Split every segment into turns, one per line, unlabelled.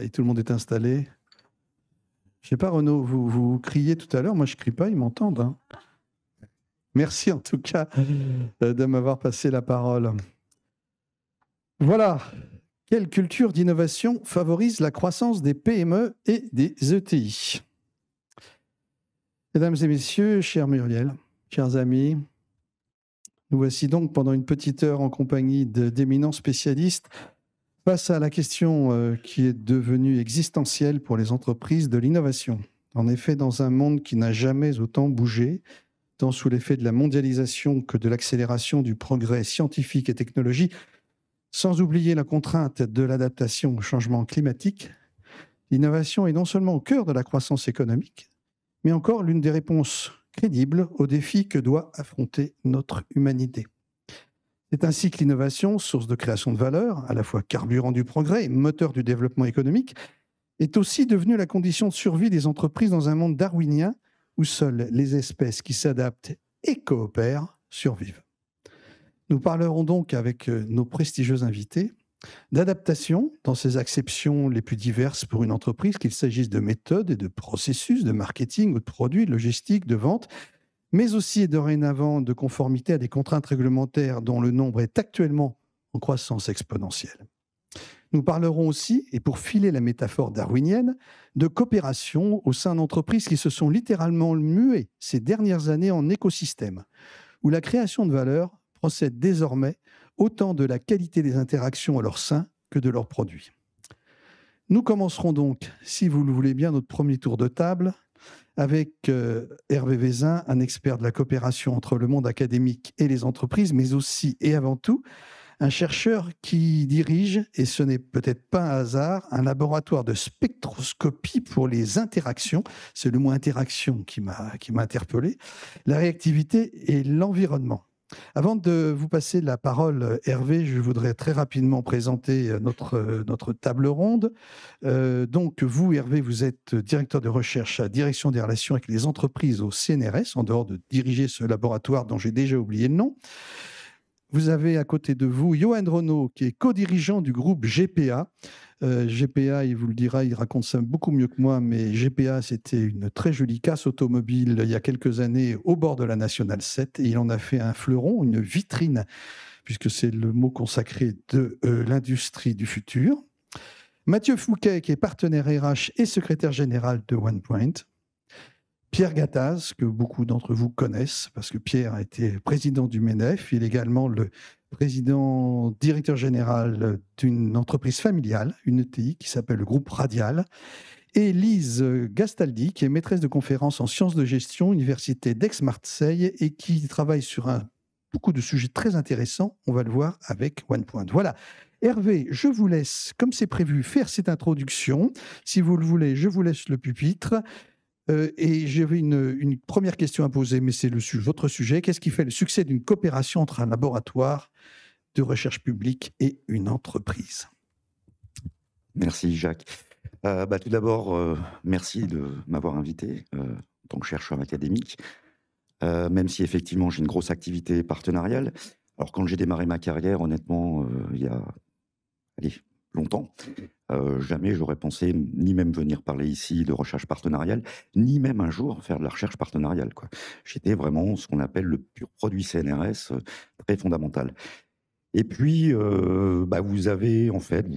Et tout le monde est installé. Je sais pas, Renaud, vous criez tout à l'heure. Moi, je crie pas, ils m'entendent, hein. Merci en tout cas de m'avoir passé la parole. Voilà. Quelle culture d'innovation favorise la croissance des PME et des ETI? Mesdames et messieurs, cher Muriel, chers amis, nous voici donc pendant une petite heure en compagnie d'éminents spécialistes face à la question qui est devenue existentielle pour les entreprises de l'innovation. En effet, dans un monde qui n'a jamais autant bougé, tant sous l'effet de la mondialisation que de l'accélération du progrès scientifique et technologique, sans oublier la contrainte de l'adaptation au changement climatique, l'innovation est non seulement au cœur de la croissance économique, mais encore l'une des réponses crédibles aux défis que doit affronter notre humanité. C'est ainsi que l'innovation, source de création de valeur, à la fois carburant du progrès et moteur du développement économique, est aussi devenue la condition de survie des entreprises dans un monde darwinien où seules les espèces qui s'adaptent et coopèrent survivent. Nous parlerons donc avec nos prestigieux invités d'adaptation dans ses acceptions les plus diverses pour une entreprise, qu'il s'agisse de méthodes et de processus, de marketing ou de produits, de logistique, de vente, mais aussi et dorénavant de conformité à des contraintes réglementaires dont le nombre est actuellement en croissance exponentielle. Nous parlerons aussi, et pour filer la métaphore darwinienne, de coopération au sein d'entreprises qui se sont littéralement muées ces dernières années en écosystèmes, où la création de valeur procède désormais autant de la qualité des interactions à leur sein que de leurs produits. Nous commencerons donc, si vous le voulez bien, notre premier tour de table avec Hervé Vezin, un expert de la coopération entre le monde académique et les entreprises, mais aussi et avant tout, un chercheur qui dirige, et ce n'est peut-être pas un hasard, un laboratoire de spectroscopie pour les interactions. C'est le mot interaction qui m'a interpellé, la réactivité et l'environnement. Avant de vous passer la parole, Hervé, je voudrais très rapidement présenter notre table ronde. Donc, vous, Hervé, vous êtes directeur de recherche à la direction des relations avec les entreprises au CNRS, en dehors de diriger ce laboratoire dont j'ai déjà oublié le nom. Vous avez à côté de vous Johan Renaud, qui est co-dirigeant du groupe GPA. GPA, il vous le dira, il raconte ça beaucoup mieux que moi, mais GPA, c'était une très jolie casse automobile il y a quelques années au bord de la Nationale 7, et il en a fait un fleuron, une vitrine, puisque c'est le mot consacré de l'industrie du futur. Mathieu Fouquet, qui est partenaire RH et secrétaire général de OnePoint. Pierre Gattaz, que beaucoup d'entre vous connaissent, parce que Pierre a été président du MENEF. Il est également le directeur général d'une entreprise familiale, une ETI, qui s'appelle le groupe Radial. Et Lise Gastaldi, qui est maîtresse de conférences en sciences de gestion, Université d'Aix-Marseille, et qui travaille sur beaucoup de sujets très intéressants. On va le voir avec OnePoint. Voilà. Hervé, je vous laisse, comme c'est prévu, faire cette introduction. Si vous le voulez, je vous laisse le pupitre. Et j'avais une première question à poser, mais c'est votre sujet. Qu'est-ce qui fait le succès d'une coopération entre un laboratoire de recherche publique et une entreprise?
Merci Jacques. Tout d'abord, merci de m'avoir invité en tant que chercheur académique, même si effectivement j'ai une grosse activité partenariale. Alors quand j'ai démarré ma carrière, honnêtement, il y a longtemps, jamais j'aurais pensé ni même venir parler ici de recherche partenariale, ni même un jour faire de la recherche partenariale, quoi. J'étais vraiment ce qu'on appelle le pur produit CNRS, très fondamental. Et puis, vous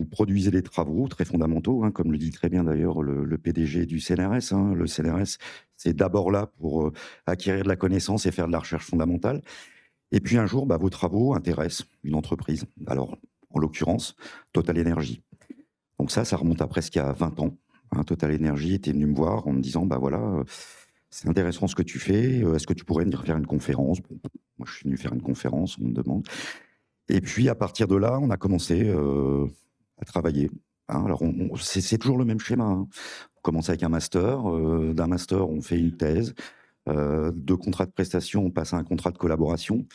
produisez des travaux très fondamentaux, hein, comme le dit très bien d'ailleurs le PDG du CNRS. Hein. Le CNRS, c'est d'abord là pour acquérir de la connaissance et faire de la recherche fondamentale. Et puis un jour, vos travaux intéressent une entreprise. Alors, en l'occurrence, Total Energy. Donc ça remonte à presque à 20 ans. Hein. Total Energy était venu me voir en me disant, c'est intéressant ce que tu fais, est-ce que tu pourrais venir faire une conférence? Bon, moi, je suis venu faire une conférence, on me demande. Et puis, à partir de là, on a commencé à travailler. Hein. Alors, c'est toujours le même schéma. Hein. On commence avec un master. D'un master, on fait une thèse. De contrat de prestation, on passe à un contrat de collaboration.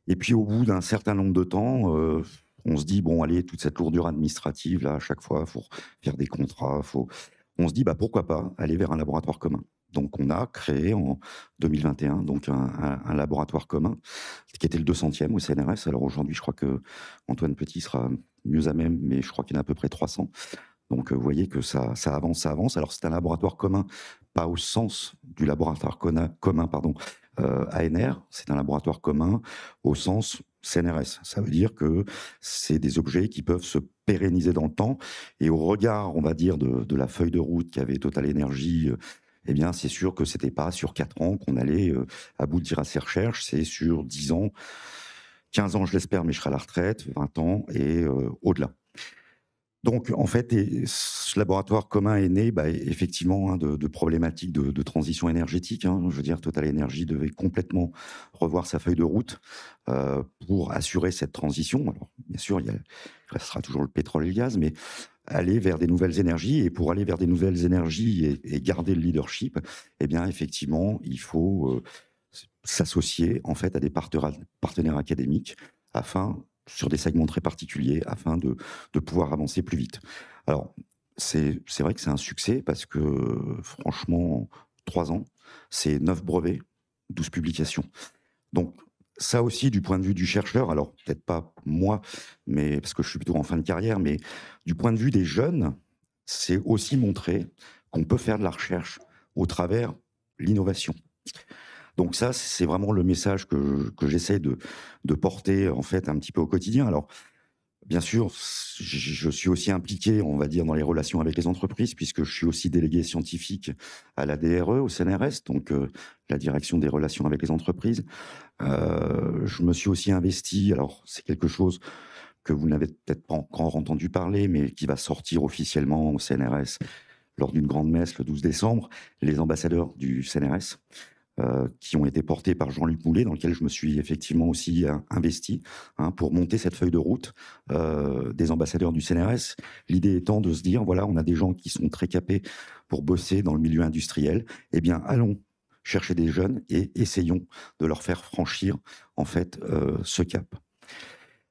Et puis, au bout d'un certain nombre de temps, on se dit, bon, allez, toute cette lourdure administrative, là, à chaque fois, il faut faire des contrats. On se dit, pourquoi pas aller vers un laboratoire commun. Donc, on a créé en 2021 donc un laboratoire commun, qui était le 200e au CNRS. Alors aujourd'hui, je crois que Antoine Petit sera mieux à même, mais je crois qu'il y en a à peu près 300. Donc, vous voyez que ça avance, ça avance. Alors, c'est un laboratoire commun, pas au sens du laboratoire commun, pardon, ANR. C'est un laboratoire commun au sens CNRS. Ça veut dire que c'est des objets qui peuvent se pérenniser dans le temps. Et au regard, on va dire, de la feuille de route qu'avait Total Energy, eh bien, c'est sûr que c'était pas sur 4 ans qu'on allait aboutir à ces recherches. C'est sur 10 ans, 15 ans, je l'espère, mais je serai à la retraite, 20 ans et au-delà. Donc, en fait, ce laboratoire commun est né, effectivement, hein, de problématiques de transition énergétique, hein. Je veux dire, Total Energy devait complètement revoir sa feuille de route pour assurer cette transition. Alors, bien sûr, il restera toujours le pétrole et le gaz, mais aller vers des nouvelles énergies. Et pour aller vers des nouvelles énergies et garder le leadership, eh bien, effectivement, il faut s'associer en fait à des partenaires académiques afin sur des segments très particuliers afin de pouvoir avancer plus vite. Alors, c'est vrai que c'est un succès parce que, franchement, 3 ans, c'est 9 brevets, 12 publications. Donc, ça aussi, du point de vue du chercheur, alors peut-être pas moi, mais parce que je suis plutôt en fin de carrière, mais du point de vue des jeunes, c'est aussi montrer qu'on peut faire de la recherche au travers l'innovation. Donc ça, c'est vraiment le message que j'essaie de porter en fait un petit peu au quotidien. Alors, bien sûr, je suis aussi impliqué, on va dire, dans les relations avec les entreprises, puisque je suis aussi délégué scientifique à la DRE, au CNRS, donc la direction des relations avec les entreprises. Je me suis aussi investi, alors c'est quelque chose que vous n'avez peut-être pas encore entendu parler, mais qui va sortir officiellement au CNRS lors d'une grande messe le 12 décembre, les ambassadeurs du CNRS. Qui ont été portés par Jean-Luc Moulet, dans lequel je me suis effectivement aussi investi, hein, pour monter cette feuille de route des ambassadeurs du CNRS. L'idée étant de se dire, voilà, on a des gens qui sont très capés pour bosser dans le milieu industriel, eh bien, allons chercher des jeunes et essayons de leur faire franchir, en fait, ce cap.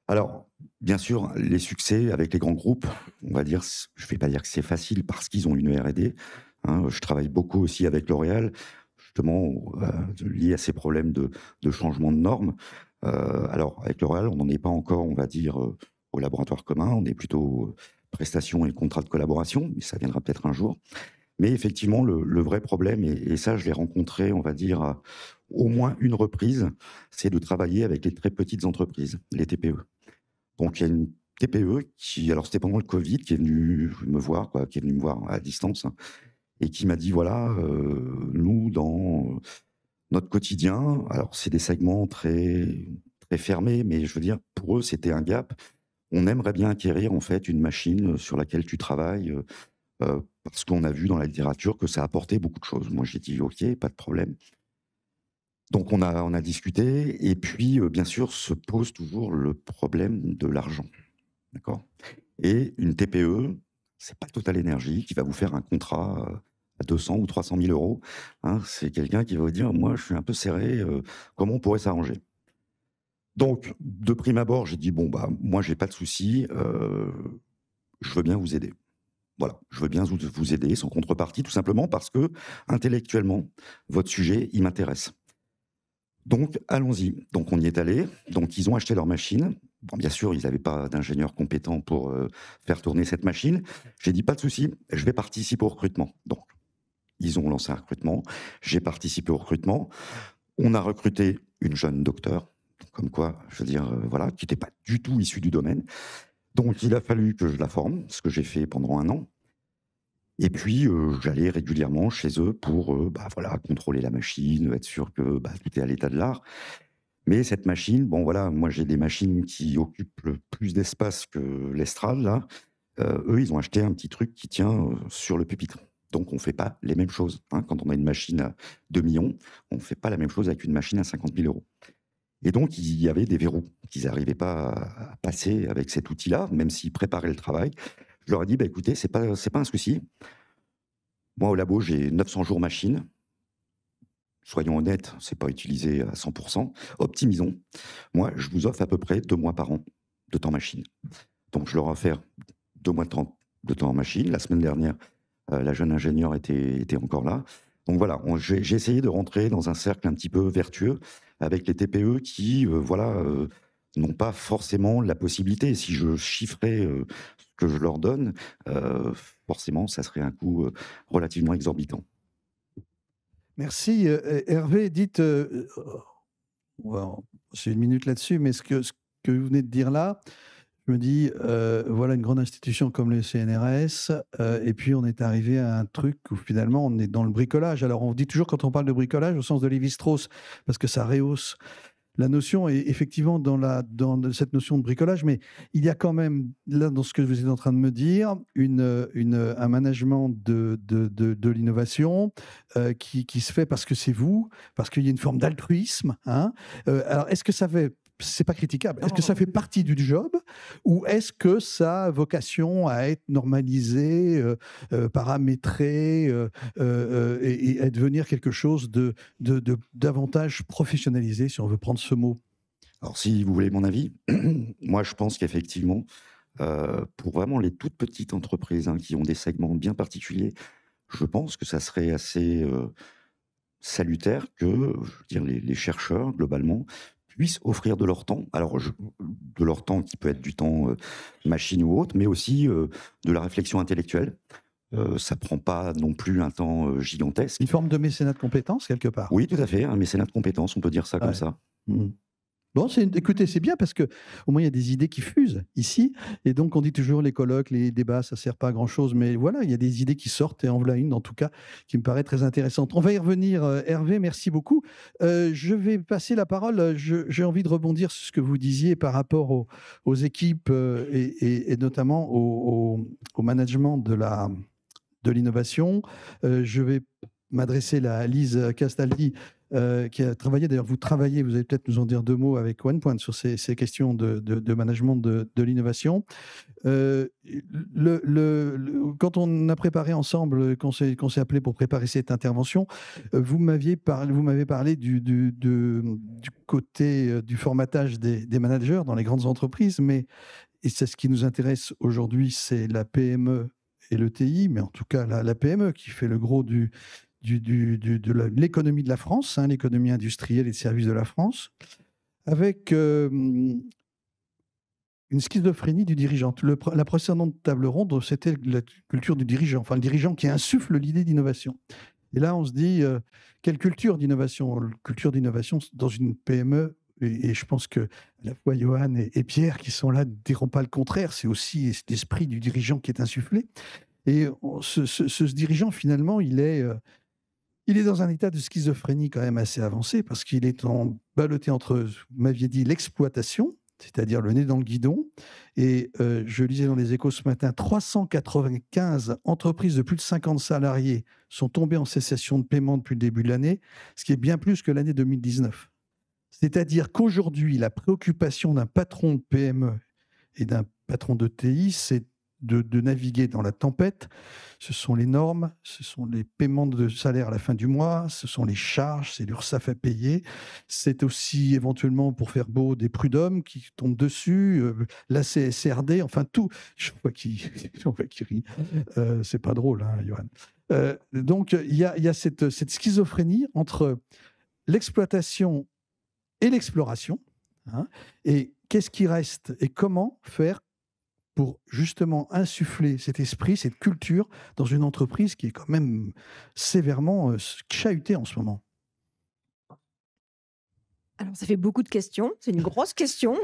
Alors, bien sûr, les succès avec les grands groupes, on va dire, je ne vais pas dire que c'est facile parce qu'ils ont une R&D. Hein, je travaille beaucoup aussi avec L'Oréal, justement, lié à ces problèmes de changement de normes. Alors, avec L'Oréal, on n'en est pas encore, on va dire, au laboratoire commun, on est plutôt prestations et contrats de collaboration, mais ça viendra peut-être un jour. Mais effectivement, le vrai problème, et ça, je l'ai rencontré, on va dire, à au moins une reprise, c'est de travailler avec les très petites entreprises, les TPE. Donc, il y a une TPE qui, alors c'était pendant le Covid, qui est venue me voir, quoi, qui est venue me voir à distance, hein, et qui m'a dit, voilà, nous, dans notre quotidien, alors c'est des segments très, très fermés, mais je veux dire, pour eux, c'était un gap. On aimerait bien acquérir, en fait, une machine sur laquelle tu travailles, parce qu'on a vu dans la littérature que ça apportait beaucoup de choses. Moi, j'ai dit, OK, pas de problème. Donc on a discuté et puis, bien sûr, se pose toujours le problème de l'argent, d'accord? Et une TPE, c'est pas Total Energy qui va vous faire un contrat, à 200 ou 300 000 €, hein. C'est quelqu'un qui va vous dire: «Moi, je suis un peu serré, comment on pourrait s'arranger?» Donc de prime abord, j'ai dit: «Bon, bah, moi, j'ai pas de souci, je veux bien vous aider». Voilà, je veux bien vous aider sans contrepartie, tout simplement parce que intellectuellement, votre sujet, il m'intéresse. Donc allons-y. Donc on y est allé. Donc ils ont acheté leur machine. Bon, bien sûr, ils n'avaient pas d'ingénieur compétent pour faire tourner cette machine. J'ai dit: «Pas de souci, je vais participer au recrutement». Donc ils ont lancé un recrutement. J'ai participé au recrutement. On a recruté une jeune docteure, comme quoi, je veux dire, voilà, qui n'était pas du tout issue du domaine. Donc il a fallu que je la forme, ce que j'ai fait pendant 1 an. Et puis, j'allais régulièrement chez eux pour, voilà, contrôler la machine, être sûr que, tout est à l'état de l'art. Mais cette machine, bon voilà, moi j'ai des machines qui occupent le plus d'espace que l'estrade là. Eux, ils ont acheté un petit truc qui tient, sur le pupitre. Donc on fait pas les mêmes choses, hein. Quand on a une machine à 2 millions, on fait pas la même chose avec une machine à 50 000 €. Et donc il y avait des verrous qu'ils n'arrivaient pas à passer avec cet outil-là, même s'ils préparaient le travail. Je leur ai dit: «Bah écoutez, c'est pas un souci. Moi au labo, j'ai 900 jours machine. Soyons honnêtes, c'est pas utilisé à 100. Optimisons. Moi, je vous offre à peu près 2 mois par an de temps machine». Donc je leur ai offert 2 mois de temps en machine. La semaine dernière, la jeune ingénieure était encore là. Donc voilà, j'ai essayé de rentrer dans un cercle un petit peu vertueux avec les TPE qui, voilà, n'ont pas forcément la possibilité. Si je chiffrais, que je leur donne, forcément, ça serait un coût relativement exorbitant.
Merci. Hervé, dites, on va passer une minute là-dessus, mais ce que vous venez de dire là, je me dis, voilà une grande institution comme le CNRS, et puis on est arrivé à un truc où finalement on est dans le bricolage. Alors on dit toujours quand on parle de bricolage au sens de Lévi-Strauss, parce que ça rehausse la notion est effectivement dans cette notion de bricolage, mais il y a quand même, là, dans ce que vous êtes en train de me dire, un management de l'innovation qui se fait parce que c'est vous, parce qu'il y a une forme d'altruisme. Hein. Alors, est-ce que ça fait. C'est pas critiquable. Est-ce que ça fait partie du job ou est-ce que ça a vocation à être normalisé, paramétré et à devenir quelque chose de davantage professionnalisé, si on veut prendre ce mot?
Alors, si vous voulez mon avis, moi, je pense qu'effectivement, pour vraiment les toutes petites entreprises, hein, qui ont des segments bien particuliers, je pense que ça serait assez salutaire que, je veux dire, les chercheurs, globalement, puissent offrir de leur temps. Alors, de leur temps qui peut être du temps machine ou autre, mais aussi de la réflexion intellectuelle. Ça prend pas non plus un temps gigantesque.
Une forme de mécénat de compétences, quelque part?
Oui, tout à fait, un mécénat de compétences, on peut dire ça comme
Ouais.
ça.
Mmh. Bon, écoutez, c'est bien parce qu'au moins il y a des idées qui fusent ici. Et donc on dit toujours les colloques, les débats, ça ne sert pas à grand-chose. Mais voilà, il y a des idées qui sortent et en voilà une en tout cas qui me paraît très intéressante. On va y revenir, Hervé, merci beaucoup. Je vais passer la parole. J'ai envie de rebondir sur ce que vous disiez par rapport aux équipes et notamment au management de l'innovation. Je vais m'adresser à Lise Castaldi, qui a travaillé, d'ailleurs vous travaillez, vous allez peut-être nous en dire deux mots avec OnePoint sur ces questions de management de l'innovation. Quand on a préparé ensemble, qu'on s'est appelé pour préparer cette intervention, vous m'avez parlé du côté du formatage des managers dans les grandes entreprises, mais et c'est ce qui nous intéresse aujourd'hui, c'est la PME et l'ETI, mais en tout cas la PME qui fait le gros de l'économie de la France, hein, l'économie industrielle et de services de la France, avec une schizophrénie du dirigeant. La précédente table ronde, c'était la culture du dirigeant, enfin le dirigeant qui insuffle l'idée d'innovation. Et là, on se dit, quelle culture d'innovation? Culture d'innovation dans une PME, et je pense que à la fois Johan et Pierre qui sont là ne diront pas le contraire, c'est aussi l'esprit du dirigeant qui est insufflé. Et ce dirigeant, finalement, il est dans un état de schizophrénie quand même assez avancé parce qu'il est ballotté entre, vous m'aviez dit, l'exploitation, c'est-à-dire le nez dans le guidon. Et je lisais dans les Échos ce matin, 395 entreprises de plus de 50 salariés sont tombées en cessation de paiement depuis le début de l'année, ce qui est bien plus que l'année 2019. C'est-à-dire qu'aujourd'hui, la préoccupation d'un patron de PME et d'un patron de TI, c'est de naviguer dans la tempête. Ce sont les normes, ce sont les paiements de salaire à la fin du mois, ce sont les charges, c'est l'URSSAF à payer. C'est aussi éventuellement, pour faire beau, des prud'hommes qui tombent dessus, la CSRD, enfin tout. Je vois qui rit. C'est pas drôle, hein, Johan. Donc il y a cette schizophrénie entre l'exploitation et l'exploration. Hein, et qu'est-ce qui reste et comment faire pour justement insuffler cet esprit, cette culture dans une entreprise qui est quand même sévèrement chahutée en ce moment?
Alors, ça fait beaucoup de questions. C'est une grosse question.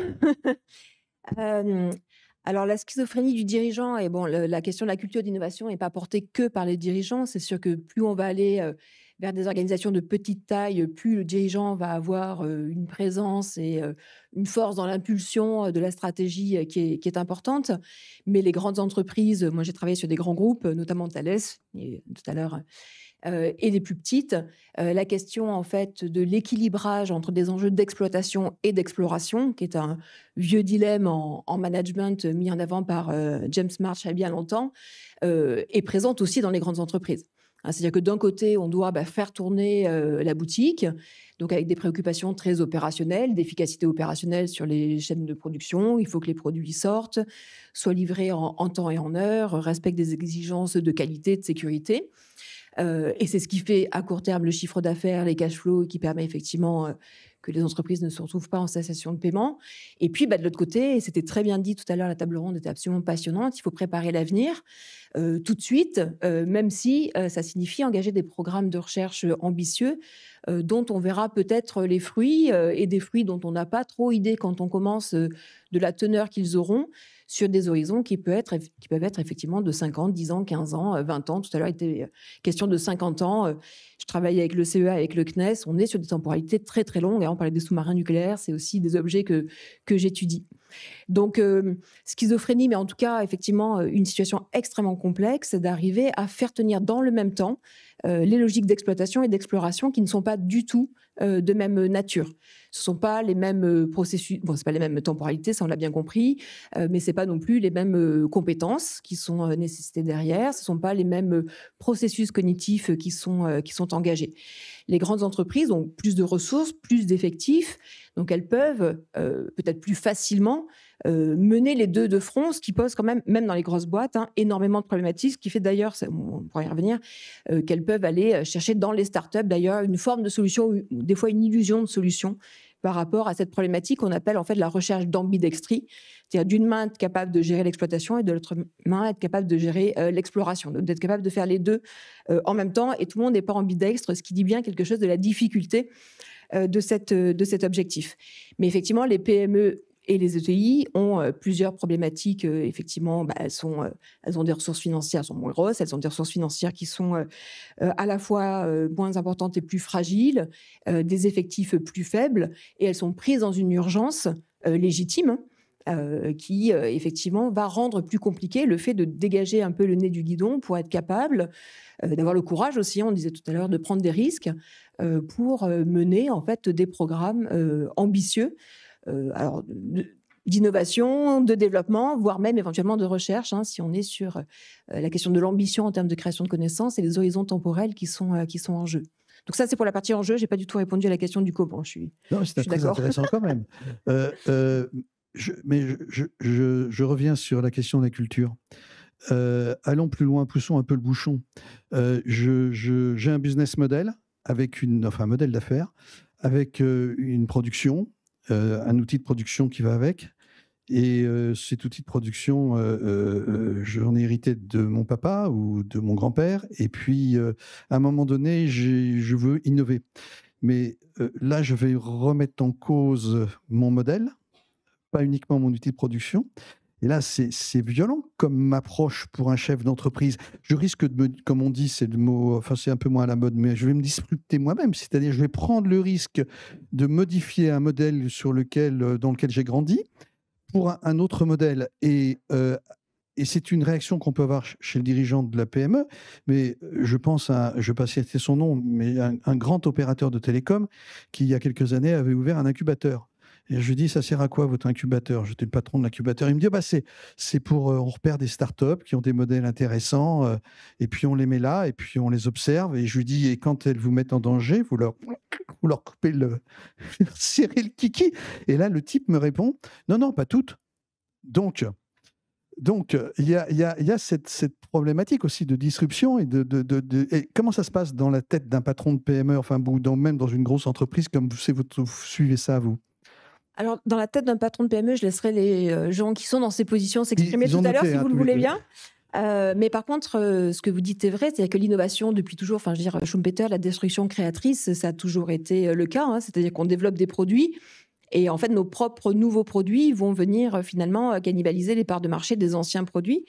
Alors, la schizophrénie du dirigeant, et bon, la question de la culture d'innovation n'est pas portée que par les dirigeants. C'est sûr que plus on va aller vers des organisations de petite taille, plus le dirigeant va avoir une présence et une force dans l'impulsion de la stratégie qui est importante. Mais les grandes entreprises, moi j'ai travaillé sur des grands groupes, notamment Thales, et tout à l'heure, et les plus petites, la question en fait de l'équilibrage entre des enjeux d'exploitation et d'exploration, qui est un vieux dilemme en management mis en avant par James March il y a bien longtemps, est présente aussi dans les grandes entreprises. Hein, c'est-à-dire que d'un côté, on doit faire tourner la boutique, donc avec des préoccupations très opérationnelles, d'efficacité opérationnelle sur les chaînes de production. Il faut que les produits sortent, soient livrés en temps et en heure, respectent des exigences de qualité, de sécurité. Et c'est ce qui fait à court terme le chiffre d'affaires, les cash flows, qui permet effectivement que les entreprises ne se retrouvent pas en cessation de paiement. Et puis, de l'autre côté, et c'était très bien dit tout à l'heure, la table ronde était absolument passionnante, il faut préparer l'avenir tout de suite, même si ça signifie engager des programmes de recherche ambitieux dont on verra peut-être les fruits et des fruits dont on n'a pas trop idée quand on commence de la teneur qu'ils auront sur des horizons qui peuvent être effectivement de 5 ans, 10 ans, 15 ans, 20 ans. Tout à l'heure, il était question de 50 ans. Je travaille avec le CEA, avec le CNES. On est sur des temporalités très, très longues. On parlait des sous-marins nucléaires. C'est aussi des objets que j'étudie. Donc, schizophrénie, mais en tout cas, effectivement, une situation extrêmement complexe d'arriver à faire tenir dans le même temps les logiques d'exploitation et d'exploration qui ne sont pas du tout de même nature. Ce ne sont pas les mêmes processus, bon, ce n'est pas les mêmes temporalités, ça on l'a bien compris, mais ce n'est pas non plus les mêmes compétences qui sont nécessitées derrière, ce ne sont pas les mêmes processus cognitifs qui sont engagés. Les grandes entreprises ont plus de ressources, plus d'effectifs, donc elles peuvent peut-être plus facilement mener les deux de front, ce qui pose quand même dans les grosses boîtes, énormément de problématiques, ce qui fait d'ailleurs, on pourra y revenir, qu'elles peuvent aller chercher dans les startups d'ailleurs une forme de solution, ou des fois une illusion de solution par rapport à cette problématique qu'on appelle en fait la recherche d'ambidextrie, c'est-à-dire d'une main être capable de gérer l'exploitation et de l'autre main être capable de gérer l'exploration, d'être capable de faire les deux en même temps, et tout le monde n'est pas ambidextre, ce qui dit bien quelque chose de la difficulté de cet objectif. Mais effectivement, les PME et les ETI ont plusieurs problématiques. Effectivement, elles ont des ressources financières, elles sont moins grosses, elles ont des ressources financières qui sont à la fois moins importantes et plus fragiles, des effectifs plus faibles, et elles sont prises dans une urgence légitime qui, effectivement, va rendre plus compliqué le fait de dégager un peu le nez du guidon pour être capable d'avoir le courage aussi, on disait tout à l'heure, de prendre des risques pour mener en fait des programmes ambitieux. Alors, d'innovation, de développement, voire même éventuellement de recherche, si on est sur la question de l'ambition en termes de création de connaissances et les horizons temporels qui sont en jeu. Donc ça, c'est pour la partie en jeu. Je n'ai pas du tout répondu à la question du comment.
Non, c'est très intéressant quand même. Je reviens sur la question de la culture. Allons plus loin, poussons un peu le bouchon. J'ai un business model, un modèle d'affaires, avec une production, un outil de production qui va avec. Et cet outil de production, j'en ai hérité de mon papa ou de mon grand-père. Et puis, à un moment donné, je veux innover. Mais là, je vais remettre en cause mon modèle, pas uniquement mon outil de production. Et là, c'est violent comme approche pour un chef d'entreprise. Je risque comme on dit, c'est le mot, enfin c'est un peu moins à la mode, mais je vais me disrupter moi-même. C'est-à-dire, je vais prendre le risque de modifier un modèle dans lequel j'ai grandi pour un autre modèle. Et c'est une réaction qu'on peut avoir chez le dirigeant de la PME, mais je pense je ne vais pas citer son nom, mais un grand opérateur de télécom qui, il y a quelques années, avait ouvert un incubateur. Et je lui dis, ça sert à quoi votre incubateur? J'étais le patron de l'incubateur. Il me dit, c'est pour, on repère des startups qui ont des modèles intéressants, et puis on les met là, et puis on les observe. Et je lui dis, et quand elles vous mettent en danger, vous leur coupez serrez le kiki. Et là, le type me répond, non, pas toutes. Donc, il y a cette problématique aussi de disruption et et comment ça se passe dans la tête d'un patron de PME, enfin, ou même dans une grosse entreprise, comme vous suivez ça, vous?
Alors, dans la tête d'un patron de PME, je laisserai les gens qui sont dans ces positions s'exprimer tout à l'heure, si vous le voulez bien. Mais par contre, ce que vous dites est vrai, c'est-à-dire que l'innovation, depuis toujours, enfin, je veux dire, Schumpeter, la destruction créatrice, ça a toujours été le cas. C'est-à-dire qu'on développe des produits et en fait, nos propres nouveaux produits vont venir finalement cannibaliser les parts de marché des anciens produits.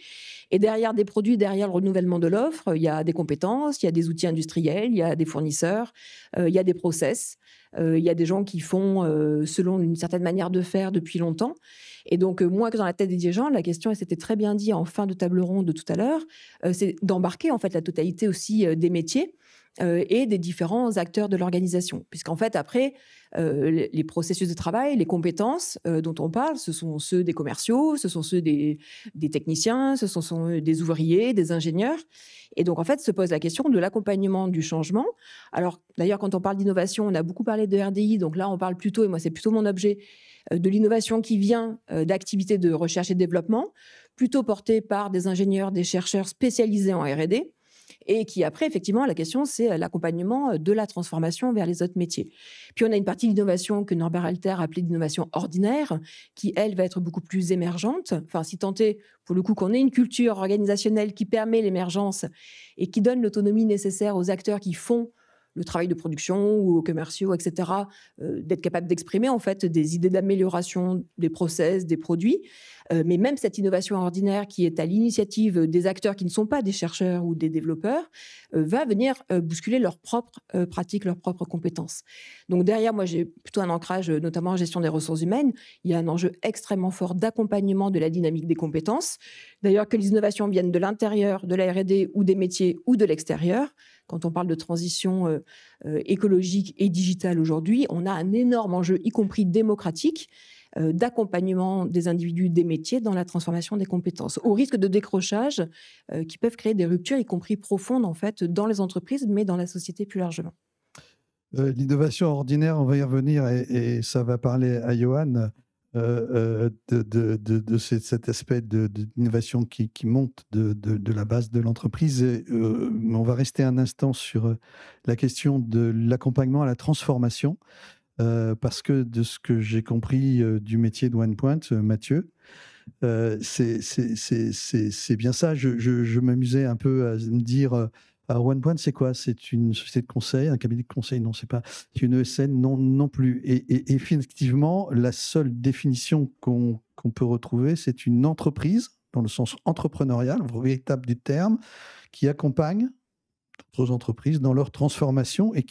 Et derrière des produits, derrière le renouvellement de l'offre, il y a des compétences, il y a des outils industriels, il y a des fournisseurs, il y a des process, il y a des gens qui font selon une certaine manière de faire depuis longtemps. Et donc, moi, que dans la tête des dirigeants, la question, et c'était très bien dit en fin de table ronde de tout à l'heure, c'est d'embarquer en fait la totalité aussi des métiers et des différents acteurs de l'organisation. Puisqu'en fait, après, les processus de travail, les compétences dont on parle, ce sont ceux des commerciaux, ce sont ceux des techniciens, ce sont ceux des ouvriers, des ingénieurs. Et donc, en fait, se pose la question de l'accompagnement du changement. Alors, d'ailleurs, quand on parle d'innovation, on a beaucoup parlé de RDI. Donc là, on parle plutôt, et moi, c'est plutôt mon objet, de l'innovation qui vient d'activités de recherche et développement, plutôt portée par des ingénieurs, des chercheurs spécialisés en R&D, et qui après, effectivement, la question, c'est l'accompagnement de la transformation vers les autres métiers. Puis on a une partie d'innovation que Norbert Alter appelait d'innovation ordinaire, qui, elle, va être beaucoup plus émergente. Enfin, si tant est, pour le coup, qu'on ait une culture organisationnelle qui permet l'émergence et qui donne l'autonomie nécessaire aux acteurs qui font le travail de production ou aux commerciaux, etc., d'être capable d'exprimer en fait des idées d'amélioration des process, des produits. Mais même cette innovation ordinaire qui est à l'initiative des acteurs qui ne sont pas des chercheurs ou des développeurs va venir bousculer leurs propres pratiques, leurs propres compétences. Donc derrière, moi, j'ai plutôt un ancrage, notamment en gestion des ressources humaines. Il y a un enjeu extrêmement fort d'accompagnement de la dynamique des compétences. D'ailleurs, que les innovations viennent de l'intérieur, de la R&D ou des métiers ou de l'extérieur. Quand on parle de transition écologique et digitale aujourd'hui, on a un énorme enjeu, y compris démocratique, d'accompagnement des individus, des métiers dans la transformation des compétences, au risque de décrochage qui peuvent créer des ruptures, y compris profondes en fait, dans les entreprises, mais dans la société plus largement.
L'innovation ordinaire, on va y revenir et ça va parler à Johan de cet aspect d'innovation qui monte de la base de l'entreprise. On va rester un instant sur la question de l'accompagnement à la transformation, parce que de ce que j'ai compris du métier de OnePoint, Mathieu, c'est bien ça. Je m'amusais un peu à me dire... Alors, OnePoint, c'est quoi? C'est une société de conseil, un cabinet de conseil? Non, c'est pas. C'est une ESN? Non, non plus. Et effectivement, la seule définition qu'on peut retrouver, c'est une entreprise, dans le sens entrepreneurial, véritable du terme, qui accompagne d'autres entreprises dans leur transformation et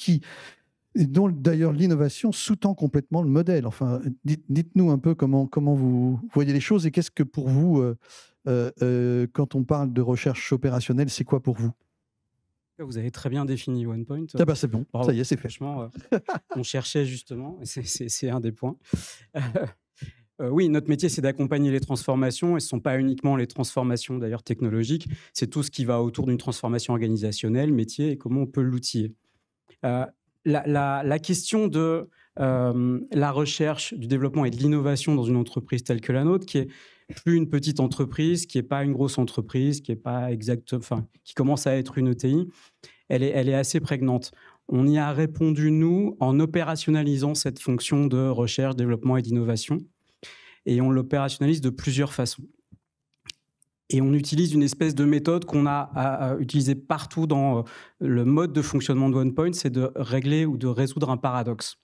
dont d'ailleurs l'innovation sous-tend complètement le modèle. Enfin, dites-nous un peu comment vous voyez les choses et qu'est-ce que pour vous, quand on parle de recherche opérationnelle, c'est quoi pour vous?
Vous avez très bien défini OnePoint.
Ah bah c'est bon,
Bravo.
Ça y est, c'est fait.
Franchement, on cherchait justement, et c'est un des points. Oui, notre métier, c'est d'accompagner les transformations, et ce ne sont pas uniquement les transformations d'ailleurs technologiques, c'est tout ce qui va autour d'une transformation organisationnelle, métier, et comment on peut l'outiller. La question de la recherche, du développement et de l'innovation dans une entreprise telle que la nôtre, qui est plus une petite entreprise, qui n'est pas une grosse entreprise, qui est pas qui commence à être une ETI, elle est assez prégnante. On y a répondu, nous, en opérationnalisant cette fonction de recherche, développement et d'innovation. Et on l'opérationnalise de plusieurs façons. Et on utilise une espèce de méthode qu'on a utilisée partout dans le mode de fonctionnement de OnePoint, c'est de régler ou de résoudre un paradoxe.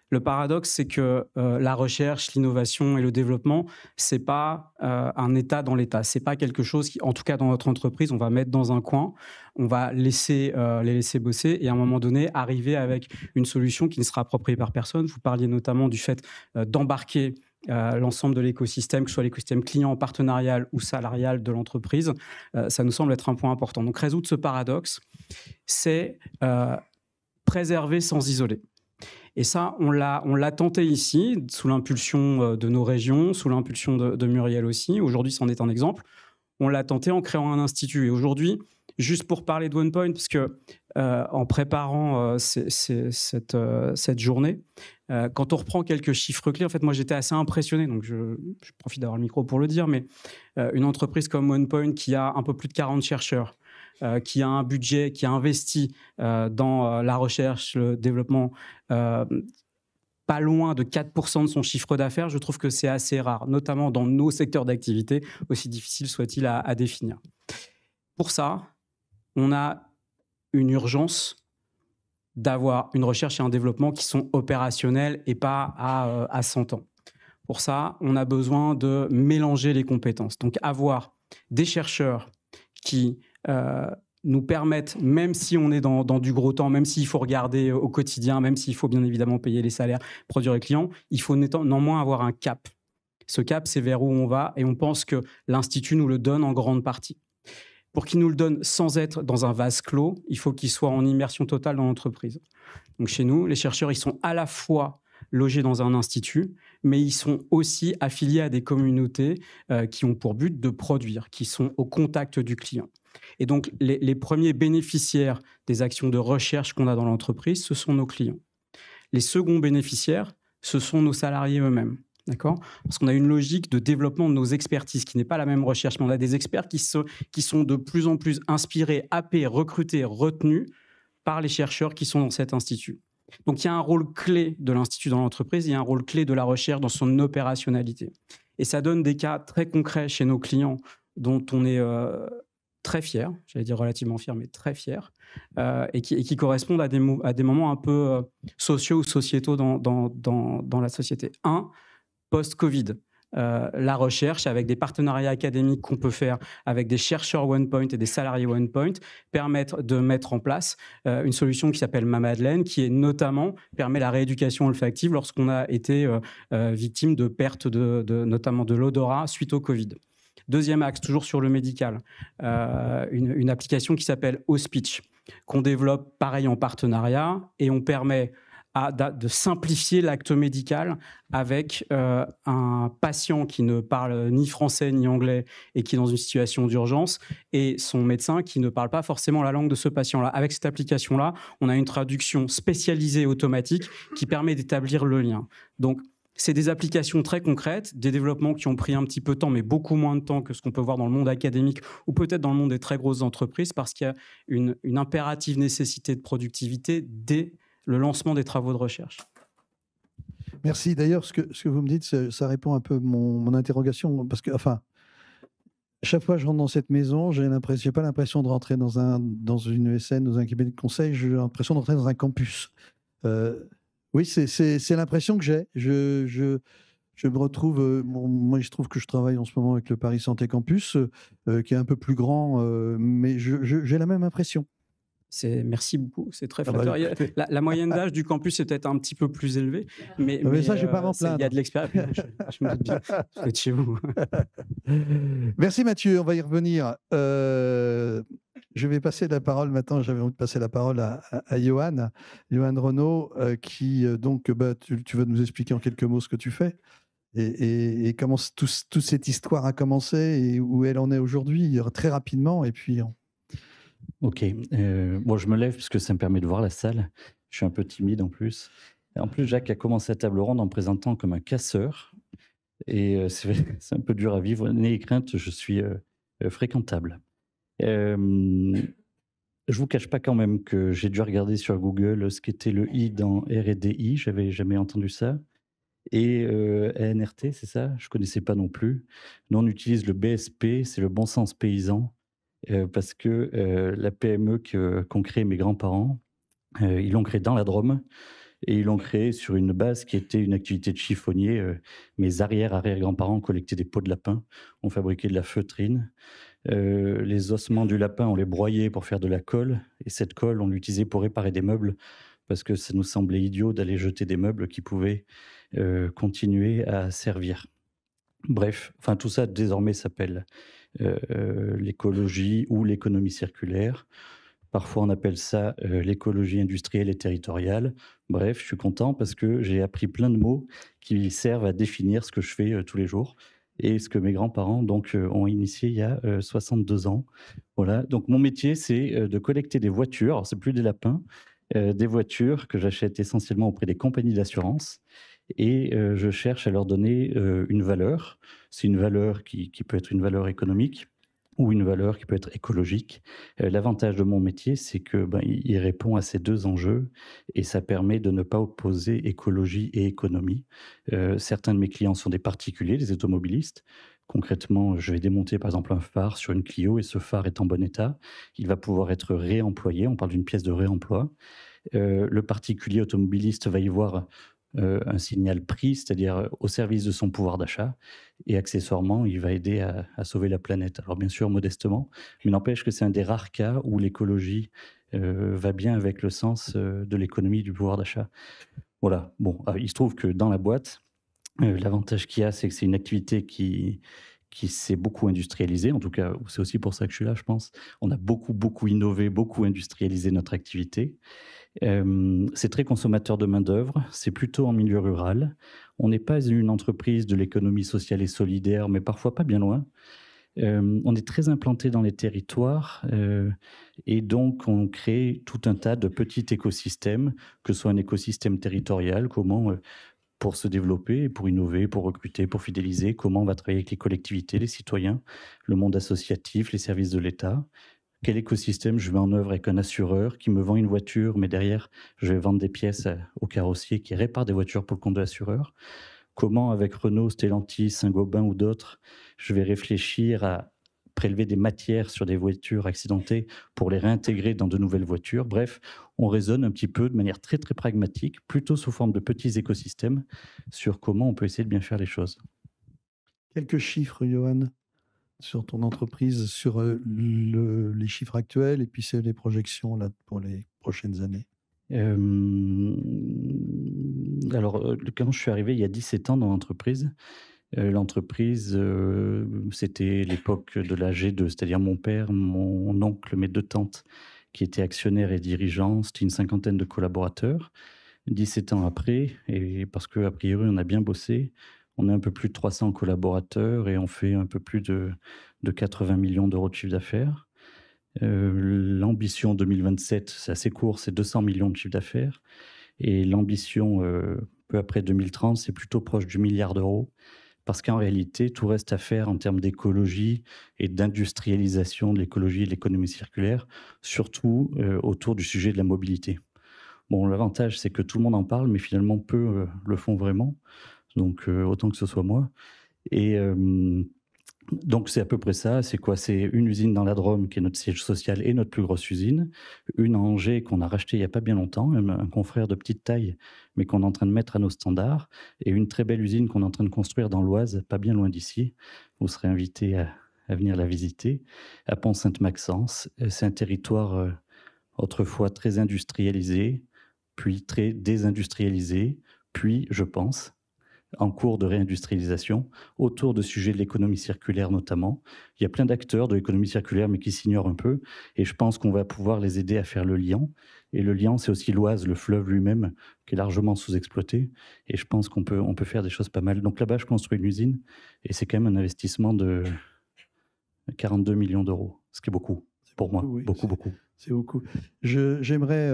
Le paradoxe, c'est que la recherche, l'innovation et le développement, c'est pas un état dans l'état. C'est pas quelque chose qui, en tout cas dans notre entreprise, on va mettre dans un coin, on va les laisser bosser et à un moment donné arriver avec une solution qui ne sera appropriée par personne. Vous parliez notamment du fait d'embarquer l'ensemble de l'écosystème, que ce soit l'écosystème client, partenarial ou salarial de l'entreprise. Ça nous semble être un point important. Donc résoudre ce paradoxe, c'est préserver sans isoler. Et ça, on l'a tenté ici, sous l'impulsion de nos régions, sous l'impulsion de Muriel aussi. Aujourd'hui, c'en est un exemple. On l'a tenté en créant un institut. Et aujourd'hui, juste pour parler de OnePoint, parce que en préparant cette journée, quand on reprend quelques chiffres clés, en fait, moi, j'étais assez impressionné. Donc, je profite d'avoir le micro pour le dire, mais une entreprise comme OnePoint qui a un peu plus de 40 chercheurs, qui a un budget, qui a investi dans la recherche, le développement, pas loin de 4% de son chiffre d'affaires, je trouve que c'est assez rare, notamment dans nos secteurs d'activité, aussi difficile soit-il à définir. Pour ça, on a une urgence d'avoir une recherche et un développement qui sont opérationnels et pas à 100 ans. Pour ça, on a besoin de mélanger les compétences. Donc, avoir des chercheurs qui nous permettent, même si on est dans du gros temps, même s'il faut regarder au quotidien, même s'il faut bien évidemment payer les salaires, produire les clients, il faut néanmoins avoir un cap. Ce cap, c'est vers où on va et on pense que l'Institut nous le donne en grande partie. Pour qu'il nous le donne sans être dans un vase clos, il faut qu'il soit en immersion totale dans l'entreprise. Donc chez nous, les chercheurs, ils sont à la fois logés dans un institut, mais ils sont aussi affiliés à des communautés qui ont pour but de produire, qui sont au contact du client. Et donc, les premiers bénéficiaires des actions de recherche qu'on a dans l'entreprise, ce sont nos clients. Les seconds bénéficiaires, ce sont nos salariés eux-mêmes. D'accord ? Parce qu'on a une logique de développement de nos expertises qui n'est pas la même recherche, mais on a des experts qui sont de plus en plus inspirés, happés, recrutés, retenus par les chercheurs qui sont dans cet institut. Donc, il y a un rôle clé de l'institut dans l'entreprise, il y a un rôle clé de la recherche dans son opérationnalité. Et ça donne des cas très concrets chez nos clients dont on est très fiers, j'allais dire relativement fiers, mais très fiers, et qui correspondent à des moments un peu sociaux ou sociétaux dans la société. Un, post-Covid. La recherche, avec des partenariats académiques qu'on peut faire avec des chercheurs OnePoint et des salariés OnePoint, permettent de mettre en place une solution qui s'appelle Ma-Madeleine, qui permet la rééducation olfactive lorsqu'on a été victime de perte notamment de l'odorat suite au Covid. Deuxième axe, toujours sur le médical, une application qui s'appelle OSpeech, qu'on développe pareil en partenariat, et on permet de simplifier l'acte médical avec un patient qui ne parle ni français ni anglais et qui est dans une situation d'urgence, et son médecin qui ne parle pas forcément la langue de ce patient-là. Avec cette application-là, on a une traduction spécialisée automatique qui permet d'établir le lien. Donc, c'est des applications très concrètes, des développements qui ont pris un petit peu de temps, mais beaucoup moins de temps que ce qu'on peut voir dans le monde académique ou peut-être dans le monde des très grosses entreprises, parce qu'il y a une impérative nécessité de productivité dès le lancement des travaux de recherche.
Merci. D'ailleurs, ce que vous me dites, ça répond un peu à mon interrogation, parce que, enfin, chaque fois que je rentre dans cette maison, j'ai pas l'impression de rentrer dans une ESN, dans un cabinet de conseil, j'ai l'impression de rentrer dans un campus. Oui, c'est l'impression que j'ai. Je me retrouve, moi je trouve que je travaille en ce moment avec le Paris Santé Campus, qui est un peu plus grand, mais j'ai la même impression.
Merci beaucoup, c'est très flatteur. La moyenne d'âge du campus est peut-être un petit peu plus élevée, mais
ça, je vais pas m'en plaindre.
Il y a de l'expérience. Je me doute bien, vous êtes chez vous.
Merci Mathieu, on va y revenir. Je vais passer la parole maintenant, j'avais envie de passer la parole à Johan Renaud, qui donc, tu vas nous expliquer en quelques mots ce que tu fais et comment toute cette histoire a commencé et où elle en est aujourd'hui, très rapidement, et puis...
Ok, bon, je me lève parce que ça me permet de voir la salle. Je suis un peu timide en plus. En plus, Jacques a commencé la table ronde en me présentant comme un casseur. Et c'est un peu dur à vivre. N'ayez crainte, je suis fréquentable. Je vous cache pas quand même que j'ai dû regarder sur Google ce qu'était le I dans R&DI. J'avais jamais entendu ça. Et ANRT, c'est ça? Je connaissais pas non plus. Nous, on utilise le BSP, c'est le bon sens paysan. Parce que la PME qu'ont créé mes grands-parents, ils l'ont créée dans la Drôme, et ils l'ont créée sur une base qui était une activité de chiffonnier. Mes arrière-grands-parents collectaient des peaux de lapin, on fabriquait de la feutrine. Les ossements du lapin, on les broyait pour faire de la colle, et cette colle, on l'utilisait pour réparer des meubles, parce que ça nous semblait idiot d'aller jeter des meubles qui pouvaient continuer à servir. Bref, enfin tout ça désormais s'appelle l'écologie ou l'économie circulaire. Parfois on appelle ça l'écologie industrielle et territoriale. Bref, je suis content parce que j'ai appris plein de mots qui servent à définir ce que je fais tous les jours et ce que mes grands-parents donc ont initié il y a 62 ans. Voilà, donc mon métier c'est de collecter des voitures, alors c'est plus des lapins, des voitures que j'achète essentiellement auprès des compagnies d'assurance. Et je cherche à leur donner une valeur. C'est une valeur qui peut être une valeur économique ou une valeur qui peut être écologique. L'avantage de mon métier, c'est que il répond à ces deux enjeux et ça permet de ne pas opposer écologie et économie. Certains de mes clients sont des particuliers, des automobilistes. Concrètement, je vais démonter par exemple un phare sur une Clio et ce phare est en bon état. Il va pouvoir être réemployé. On parle d'une pièce de réemploi. Le particulier automobiliste va y voir un signal prix, c'est-à-dire au service de son pouvoir d'achat, et accessoirement, il va aider à sauver la planète. Alors bien sûr, modestement, mais n'empêche que c'est un des rares cas où l'écologie va bien avec le sens de l'économie du pouvoir d'achat. Voilà, bon, il se trouve que dans la boîte, l'avantage qu'il y a, c'est que c'est une activité qui s'est beaucoup industrialisée, en tout cas, c'est aussi pour ça que je suis là, je pense. On a beaucoup innové, beaucoup industrialisé notre activité. C'est très consommateur de main-d'œuvre, c'est plutôt en milieu rural. On n'est pas une entreprise de l'économie sociale et solidaire, mais parfois pas bien loin. On est très implanté dans les territoires et donc on crée tout un tas de petits écosystèmes, que ce soit un écosystème territorial, comment pour se développer, pour innover, pour recruter, pour fidéliser, comment on va travailler avec les collectivités, les citoyens, le monde associatif, les services de l'État. Quel écosystème je mets en œuvre avec un assureur qui me vend une voiture, mais derrière, je vais vendre des pièces au carrossier qui répare des voitures pour le compte de l'assureur. Comment, avec Renault, Stellantis, Saint-Gobain ou d'autres, je vais réfléchir à prélever des matières sur des voitures accidentées pour les réintégrer dans de nouvelles voitures. Bref, on raisonne un petit peu de manière très, très pragmatique, plutôt sous forme de petits écosystèmes, sur comment on peut essayer de bien faire les choses.
Quelques chiffres, Johan, sur ton entreprise, sur les chiffres actuels et puis c'est les projections là, pour les prochaines années.
Alors, quand je suis arrivé il y a 17 ans dans l'entreprise, c'était l'époque de la G2, c'est-à-dire mon père, mon oncle, mes deux tantes qui étaient actionnaires et dirigeants. C'était une 50aine de collaborateurs. 17 ans après, et parce qu'a priori on a bien bossé, on a un peu plus de 300 collaborateurs et on fait un peu plus de 80 millions d'euros de chiffre d'affaires. L'ambition 2027, c'est assez court, c'est 200 millions de chiffre d'affaires. Et l'ambition, peu après 2030, c'est plutôt proche du milliard d'euros. Parce qu'en réalité, tout reste à faire en termes d'écologie et d'industrialisation de l'écologie et de l'économie circulaire, surtout autour du sujet de la mobilité. Bon, l'avantage, c'est que tout le monde en parle, mais finalement, peu le font vraiment. Donc, autant que ce soit moi. Et donc, c'est à peu près ça. C'est quoi? C'est une usine dans la Drôme, qui est notre siège social et notre plus grosse usine. Une à Angers, qu'on a rachetée il n'y a pas bien longtemps, un confrère de petite taille, mais qu'on est en train de mettre à nos standards. Et une très belle usine qu'on est en train de construire dans l'Oise, pas bien loin d'ici. Vous serez invité à venir la visiter, à Pont-Sainte-Maxence. C'est un territoire autrefois très industrialisé, puis très désindustrialisé, puis, je pense, en cours de réindustrialisation, autour de sujets de l'économie circulaire notamment. Il y a plein d'acteurs de l'économie circulaire, mais qui s'ignorent un peu, et je pense qu'on va pouvoir les aider à faire le lien. Et le lien, c'est aussi l'Oise, le fleuve lui-même, qui est largement sous-exploité, et je pense qu'on peut faire des choses pas mal. Donc là-bas, je construis une usine, et c'est quand même un investissement de 42 millions d'euros, ce qui est beaucoup, pour moi,
oui,
beaucoup.
C'est beaucoup. J'aimerais,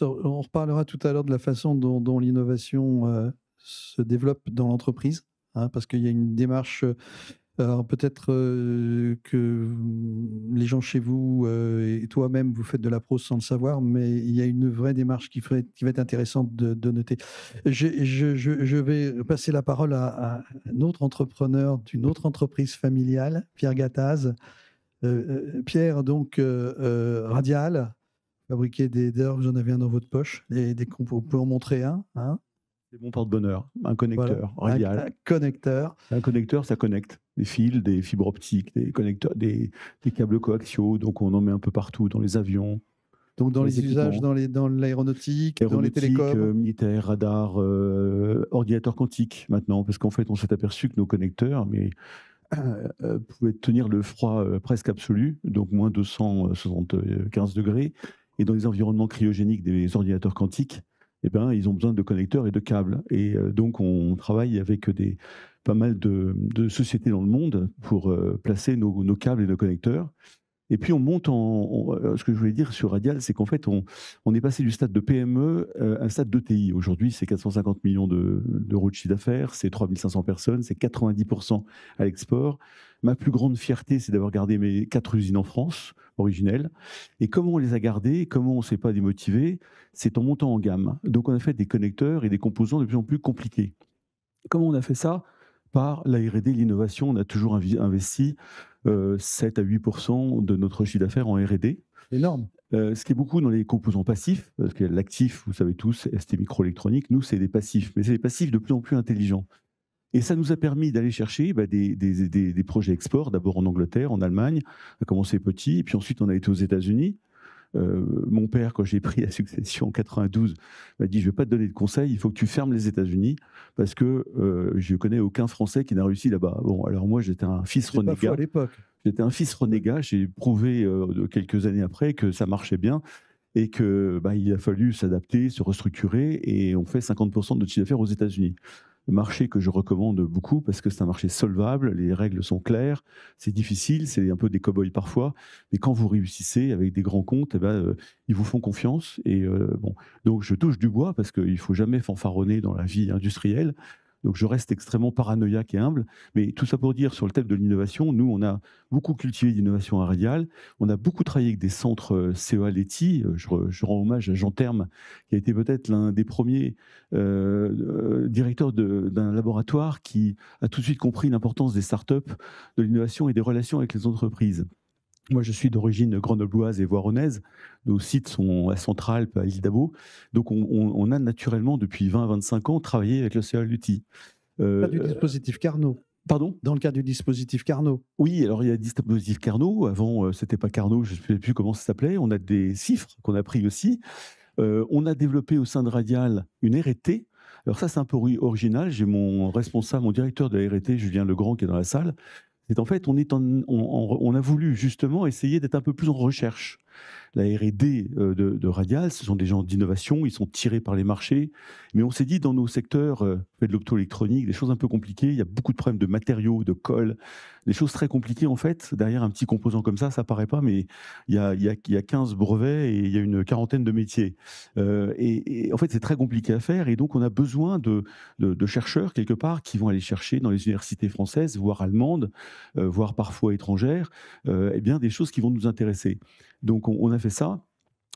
on reparlera tout à l'heure de la façon dont l'innovation se développe dans l'entreprise, hein, parce qu'il y a une démarche. Alors peut-être que les gens chez vous et toi-même, vous faites de la prose sans le savoir, mais il y a une vraie démarche qui va être intéressante de noter. Je vais passer la parole à un autre entrepreneur d'une autre entreprise familiale, Pierre Gattaz. Pierre, donc, Radial, fabriquer d'ailleurs, vous en avez un dans votre poche, on peut en montrer un. Hein.
C'est mon porte-bonheur, un connecteur
voilà,
Radial.
Un connecteur.
Un connecteur, ça connecte des fils, des fibres optiques, des connecteurs, des câbles coaxiaux, donc on en met un peu partout, dans les avions.
Donc dans les usages, dans l'aéronautique, dans les télécoms.
Militaires, radars, ordinateurs quantiques maintenant, parce qu'en fait on s'est aperçu que nos connecteurs pouvaient tenir le froid presque absolu, donc moins 275 degrés, et dans les environnements cryogéniques des ordinateurs quantiques, eh ben, ils ont besoin de connecteurs et de câbles. Et donc, on travaille avec pas mal de sociétés dans le monde pour placer nos câbles et nos connecteurs. Et puis, on monte ce que je voulais dire sur Radial, c'est qu'en fait, on est passé du stade de PME à un stade d'ETI. Aujourd'hui, c'est 450 millions d'euros de chiffre d'affaires, c'est 3500 personnes, c'est 90% à l'export. Ma plus grande fierté, c'est d'avoir gardé mes 4 usines en France, originelles. Et comment on les a gardées, comment on ne s'est pas démotivé, c'est en montant en gamme. Donc, on a fait des connecteurs et des composants de plus en plus compliqués. Comment on a fait ça? Par la R&D, l'innovation. On a toujours investi 7 à 8% de notre chiffre d'affaires en R&D.
Énorme.
Ce qui est beaucoup dans les composants passifs, parce que l'actif, vous savez tous, ST Microélectronique, nous, c'est des passifs, mais c'est des passifs de plus en plus intelligents. Et ça nous a permis d'aller chercher des projets export, d'abord en Angleterre, en Allemagne. On a commencé petit, et puis ensuite on a été aux États-Unis. Mon père, quand j'ai pris la succession en 92, m'a dit: je ne vais pas te donner de conseils, il faut que tu fermes les États-Unis, parce que je ne connais aucun Français qui n'a réussi là-bas. Bon, alors moi, j'étais un fils renégat.
Pas faux à l'époque.
J'étais un fils renégat. J'ai prouvé quelques années après que ça marchait bien et qu'il a fallu s'adapter, se restructurer, et on fait 50% de notre chiffre d'affaires aux États-Unis. marché que je recommande beaucoup parce que c'est un marché solvable, les règles sont claires, c'est difficile, c'est un peu des cow-boys parfois, mais quand vous réussissez avec des grands comptes, eh ben, ils vous font confiance. Et bon, donc je touche du bois parce qu'il ne faut jamais fanfaronner dans la vie industrielle. Donc je reste extrêmement paranoïaque et humble. Mais tout ça pour dire, sur le thème de l'innovation, nous, on a beaucoup cultivé l'innovation à Radial. On a beaucoup travaillé avec des centres CEA Leti. Je rends hommage à Jean Terme, qui a été peut-être l'un des premiers directeurs d'un laboratoire qui a tout de suite compris l'importance des startups, de l'innovation et des relations avec les entreprises. Moi, je suis d'origine grenobloise et voironnaise. Nos sites sont à Centralpes, à l'île d'Abo. Donc, on a naturellement, depuis 20 à 25 ans, travaillé avec le CEA Leti.
Dans le cadre du dispositif Carnot.
Pardon ?
Dans le cadre du dispositif Carnot.
Oui, alors il y a le dispositif Carnot. Avant, c'était pas Carnot, je ne sais plus comment ça s'appelait. On a des chiffres qu'on a pris aussi. On a développé au sein de Radial une R&T. Alors ça, c'est un peu original. J'ai mon responsable, mon directeur de la R&T, Julien Legrand, qui est dans la salle. C'est en fait, on a voulu justement essayer d'être un peu plus en recherche. La R&D de Radial, ce sont des gens d'innovation, ils sont tirés par les marchés. Mais on s'est dit, dans nos secteurs, de l'optoélectronique, des choses un peu compliquées, il y a beaucoup de problèmes de matériaux, de colle, des choses très compliquées en fait. Derrière un petit composant comme ça paraît pas, mais il y a 15 brevets et il y a une quarantaine de métiers. Et en fait, c'est très compliqué à faire. Et donc, on a besoin de chercheurs, quelque part, qui vont aller chercher dans les universités françaises, voire allemandes, voire parfois étrangères, eh bien, des choses qui vont nous intéresser. Donc, on a fait ça.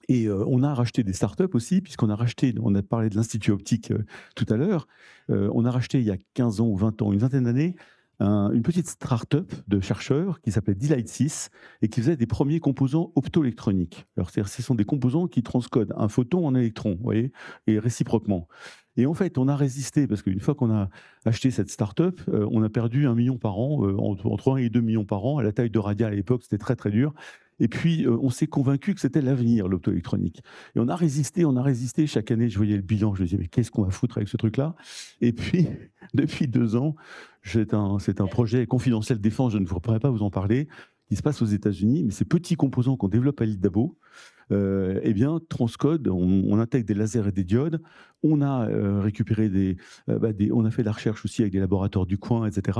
Et on a racheté des startups aussi, puisqu'on a racheté, on a parlé de l'Institut Optique tout à l'heure, on a racheté il y a 15 ans ou 20 ans, une vingtaine d'années, une petite start-up de chercheurs qui s'appelait Delight 6 et qui faisait des premiers composants optoélectroniques. Alors, ce sont des composants qui transcodent un photon en électron, vous voyez, et réciproquement. Et en fait, on a résisté parce qu'une fois qu'on a acheté cette start-up, on a perdu 1 million par an, entre 1 et 2 millions par an. À la taille de Radial à l'époque, c'était très très dur. Et puis, on s'est convaincu que c'était l'avenir, l'optoélectronique. Et on a résisté. Chaque année, je voyais le bilan, je me disais, mais qu'est-ce qu'on va foutre avec ce truc-là ? Et puis, depuis 2 ans, c'est un projet confidentiel de défense, je ne pourrais pas vous en parler, qui se passe aux États-Unis, mais ces petits composants qu'on développe à l'île d'Abo, eh bien, transcode, on intègre des lasers et des diodes, on a récupéré on a fait de la recherche aussi avec des laboratoires du coin, etc.,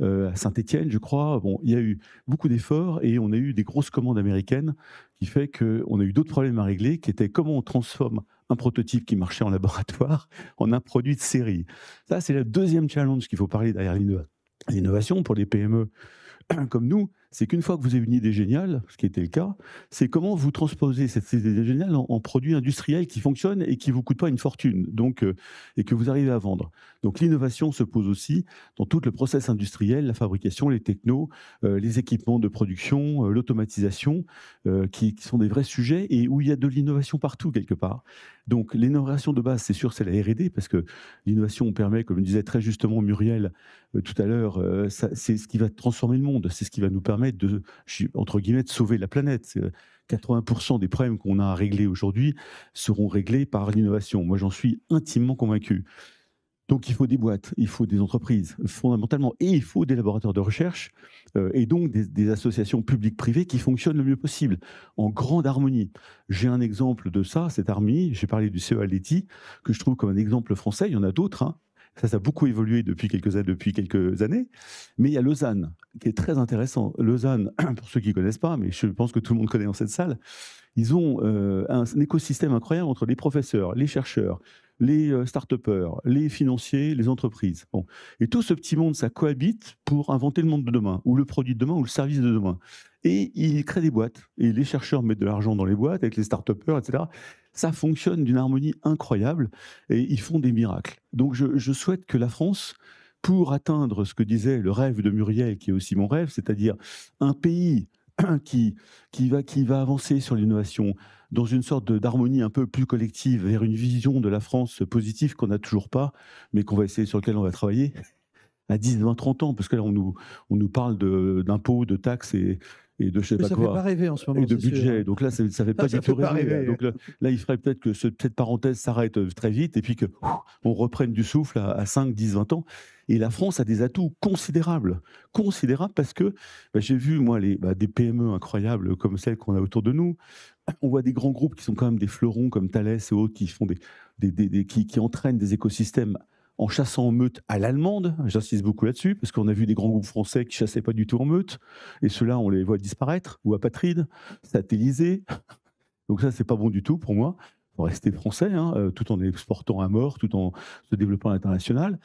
à Saint-Étienne, je crois. Bon, il y a eu beaucoup d'efforts et on a eu des grosses commandes américaines qui fait qu'on a eu d'autres problèmes à régler, qui étaient comment on transforme un prototype qui marchait en laboratoire en un produit de série. Ça, c'est le deuxième challenge qu'il faut parler derrière l'innovation pour les PME comme nous, c'est qu'une fois que vous avez une idée géniale, ce qui était le cas, c'est comment vous transposez cette idée géniale en produit industriel qui fonctionne et qui ne vous coûte pas une fortune, donc, et que vous arrivez à vendre. Donc l'innovation se pose aussi dans tout le process industriel, la fabrication, les technos, les équipements de production, l'automatisation, qui sont des vrais sujets et où il y a de l'innovation partout quelque part. Donc l'innovation de base, c'est sûr, c'est la R&D, parce que l'innovation permet, comme le disait très justement Muriel tout à l'heure, c'est ce qui va transformer le monde, c'est ce qui va nous permettre entre guillemets, de sauver la planète. 80% des problèmes qu'on a à régler aujourd'hui seront réglés par l'innovation. Moi, j'en suis intimement convaincu. Donc, il faut des boîtes, il faut des entreprises, fondamentalement, et il faut des laboratoires de recherche, et donc des associations publiques-privées qui fonctionnent le mieux possible, en grande harmonie. J'ai un exemple de ça, cette harmonie. J'ai parlé du CEA Leti, que je trouve comme un exemple français. Il y en a d'autres, hein. Ça a beaucoup évolué depuis quelques années. Mais il y a Lausanne, qui est très intéressant. Lausanne, pour ceux qui ne connaissent pas, mais je pense que tout le monde connaît dans cette salle, ils ont un écosystème incroyable entre les professeurs, les chercheurs, les start-upers, les financiers, les entreprises. Bon. Et tout ce petit monde, ça cohabite pour inventer le monde de demain, ou le produit de demain, ou le service de demain. Et ils créent des boîtes. Et les chercheurs mettent de l'argent dans les boîtes, avec les start-upers, etc. Ça fonctionne d'une harmonie incroyable et ils font des miracles. Donc je souhaite que la France, pour atteindre ce que disait le rêve de Muriel, qui est aussi mon rêve, c'est-à-dire un pays qui va avancer sur l'innovation dans une sorte d'harmonie un peu plus collective vers une vision de la France positive qu'on n'a toujours pas, mais qu'on va essayer, sur lequel on va travailler à 10, 20, 30 ans, parce que là, on nous parle d'impôts, de taxes et de je sais pas quoi. Ça ne
fait pas rêver en ce moment.
Et de budget. Donc là, ça ne fait pas du tout rêver. Donc là, il faudrait peut-être que cette parenthèse s'arrête très vite et puis qu'on reprenne du souffle à 5, 10, 20 ans. Et la France a des atouts considérables parce que j'ai vu, moi, des PME incroyables comme celles qu'on a autour de nous. On voit des grands groupes qui sont quand même des fleurons comme Thales et autres qui font qui entraînent des écosystèmes en chassant en meute à l'allemande. J'insiste beaucoup là-dessus, parce qu'on a vu des grands groupes français qui chassaient pas du tout en meute, et ceux-là, on les voit disparaître, ou apatrides, satellisés. Donc ça, c'est pas bon du tout pour moi. Il faut rester français, tout en exportant à mort, tout en se développant à l'international.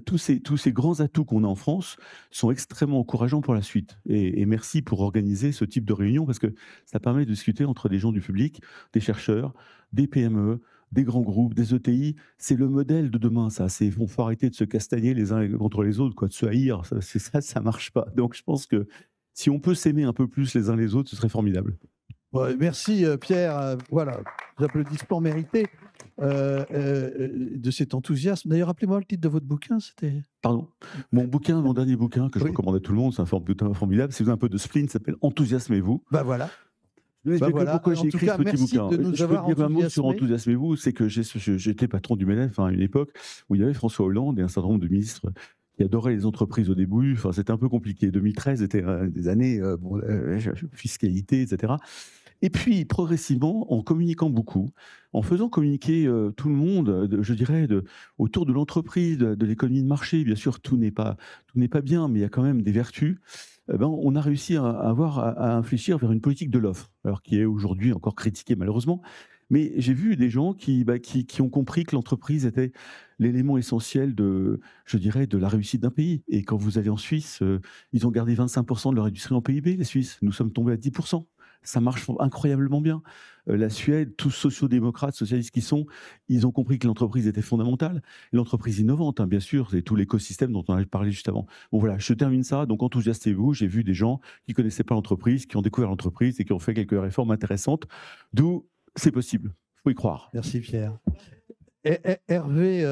Tous ces grands atouts qu'on a en France sont extrêmement encourageants pour la suite. Et merci pour organiser ce type de réunion, parce que ça permet de discuter entre des gens du public, des chercheurs, des PME, des grands groupes, des ETI. C'est le modèle de demain, ça. Il faut arrêter de se castagner les uns contre les autres, quoi, de se haïr. Ça marche pas. Donc je pense que si on peut s'aimer un peu plus les uns les autres, ce serait formidable.
Ouais, merci Pierre. Voilà, applaudissements mérités de cet enthousiasme. D'ailleurs, rappelez-moi le titre de votre bouquin. C'était.
Pardon. Mon dernier bouquin que je recommande à tout le monde, c'est un bouquin formidable. Si vous avez un peu de spleen, ça s'appelle Enthousiasmez-vous.
Bah voilà.
Pourquoi j'ai écrit ce petit bouquin.
De nous
je peux dire un mot sur Enthousiasmez-vous, c'est que j'étais patron du MEDEF à une époque où il y avait François Hollande et un certain nombre de ministres qui adoraient les entreprises au début. Enfin, c'était un peu compliqué. 2013 était des années fiscalité, etc. Et puis, progressivement, en communiquant beaucoup, en faisant communiquer tout le monde, je dirais, autour de l'entreprise, de l'économie de marché, bien sûr, tout n'est pas bien, mais il y a quand même des vertus, on a réussi à infléchir vers une politique de l'offre, alors qui est aujourd'hui encore critiquée malheureusement. Mais j'ai vu des gens qui ont compris que l'entreprise était l'élément essentiel de la réussite d'un pays. Et quand vous allez en Suisse, ils ont gardé 25% de leur industrie en PIB, les Suisses. Nous sommes tombés à 10%. Ça marche incroyablement bien. La Suède, tous sociodémocrates, socialistes qui sont, ils ont compris que l'entreprise était fondamentale. L'entreprise innovante, bien sûr, c'est tout l'écosystème dont on a parlé juste avant. Bon voilà, je termine ça. Donc enthousiastez-vous. J'ai vu des gens qui ne connaissaient pas l'entreprise, qui ont découvert l'entreprise et qui ont fait quelques réformes intéressantes. D'où c'est possible. Il faut y croire.
Merci Pierre. Hervé,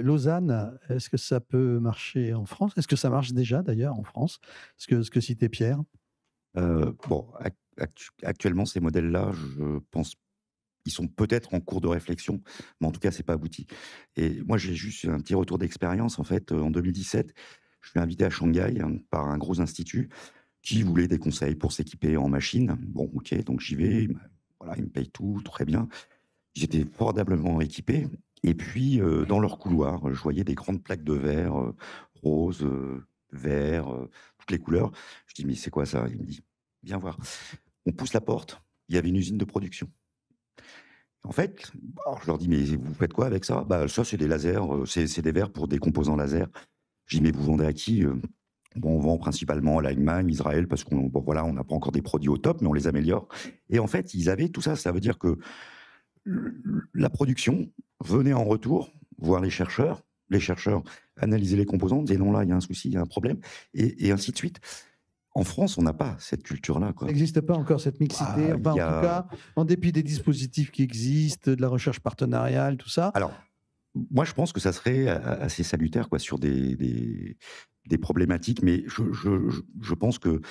Lausanne, est-ce que ça peut marcher en France? Est-ce que ça marche déjà d'ailleurs en France? Ce que citait Pierre.
Actuellement, ces modèles-là, je pense, ils sont peut-être en cours de réflexion, mais en tout cas, c'est pas abouti. Et moi, j'ai juste un petit retour d'expérience. En fait, en 2017, je suis invité à Shanghai par un gros institut qui voulait des conseils pour s'équiper en machine. Bon, ok, donc j'y vais. Voilà, ils me payent tout, très bien. J'étais formidablement équipé. Et puis, dans leur couloir, je voyais des grandes plaques de verre, rose, vert, toutes les couleurs. Je dis, mais c'est quoi ça? Il me dit, viens voir. On pousse la porte, il y avait une usine de production. En fait, je leur dis, mais vous faites quoi avec ça? Ça, c'est des lasers, c'est des verres pour des composants laser. Je dis, mais vous vendez à qui? On vend principalement à l'Allemagne, Israël, parce qu'on n'a pas encore des produits au top, mais on les améliore. Et en fait, ils avaient tout ça. Ça veut dire que la production venait en retour voir les chercheurs analysaient les composants, disaient non, là, il y a un souci, il y a un problème, et ainsi de suite. En France, on n'a pas cette culture-là.
Il n'existe pas encore cette mixité. En tout cas, en dépit des dispositifs qui existent, de la recherche partenariale, tout ça.
Alors, moi, je pense que ça serait assez salutaire sur des problématiques, mais je pense que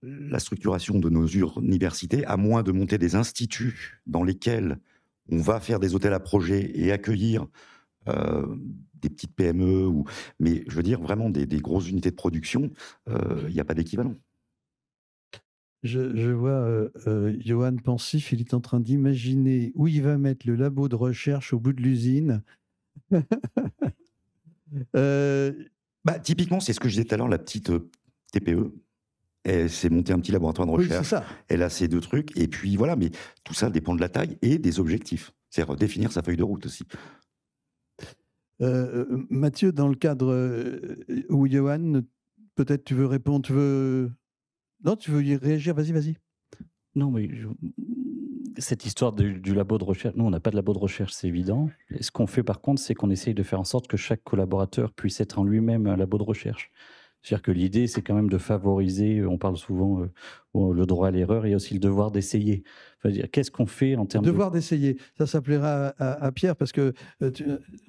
la structuration de nos universités, à moins de monter des instituts dans lesquels on va faire des hôtels à projets et accueillir des petites PME, mais je veux dire vraiment des grosses unités de production, il n'y a pas d'équivalent.
Je vois Johan pensif, il est en train d'imaginer où il va mettre le labo de recherche au bout de l'usine.
Typiquement, c'est ce que je disais tout à l'heure, la petite TPE. Elle s'est montée un petit laboratoire de recherche.
Oui, c'est ça.
Elle a ces deux trucs. Et puis voilà, mais tout ça dépend de la taille et des objectifs. C'est-à-dire définir sa feuille de route aussi.
Mathieu, dans le cadre où Johan, peut-être tu veux répondre, non, tu veux y réagir, vas-y.
Non, mais cette histoire du labo de recherche, nous, on n'a pas de labo de recherche, c'est évident. Et ce qu'on fait, par contre, c'est qu'on essaye de faire en sorte que chaque collaborateur puisse être en lui-même un labo de recherche. C'est-à-dire que l'idée, c'est quand même de favoriser, on parle souvent le droit à l'erreur, et aussi le devoir d'essayer. Enfin, qu'est-ce qu'on fait en termes
devoir d'essayer, ça plaira à Pierre, parce que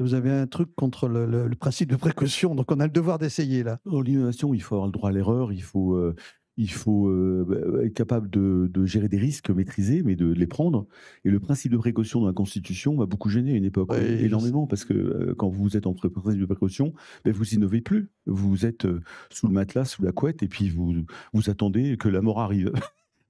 vous avez un truc contre le principe de précaution, donc on a le devoir d'essayer là.
Dans l'innovation, il faut avoir le droit à l'erreur, il faut être capable de gérer des risques maîtrisés, mais de les prendre. Et le principe de précaution dans la Constitution m'a beaucoup gêné à une époque, énormément, parce que quand vous êtes entre principe de précaution, vous innovez plus. Vous êtes sous le matelas, sous la couette, et puis vous attendez que la mort arrive.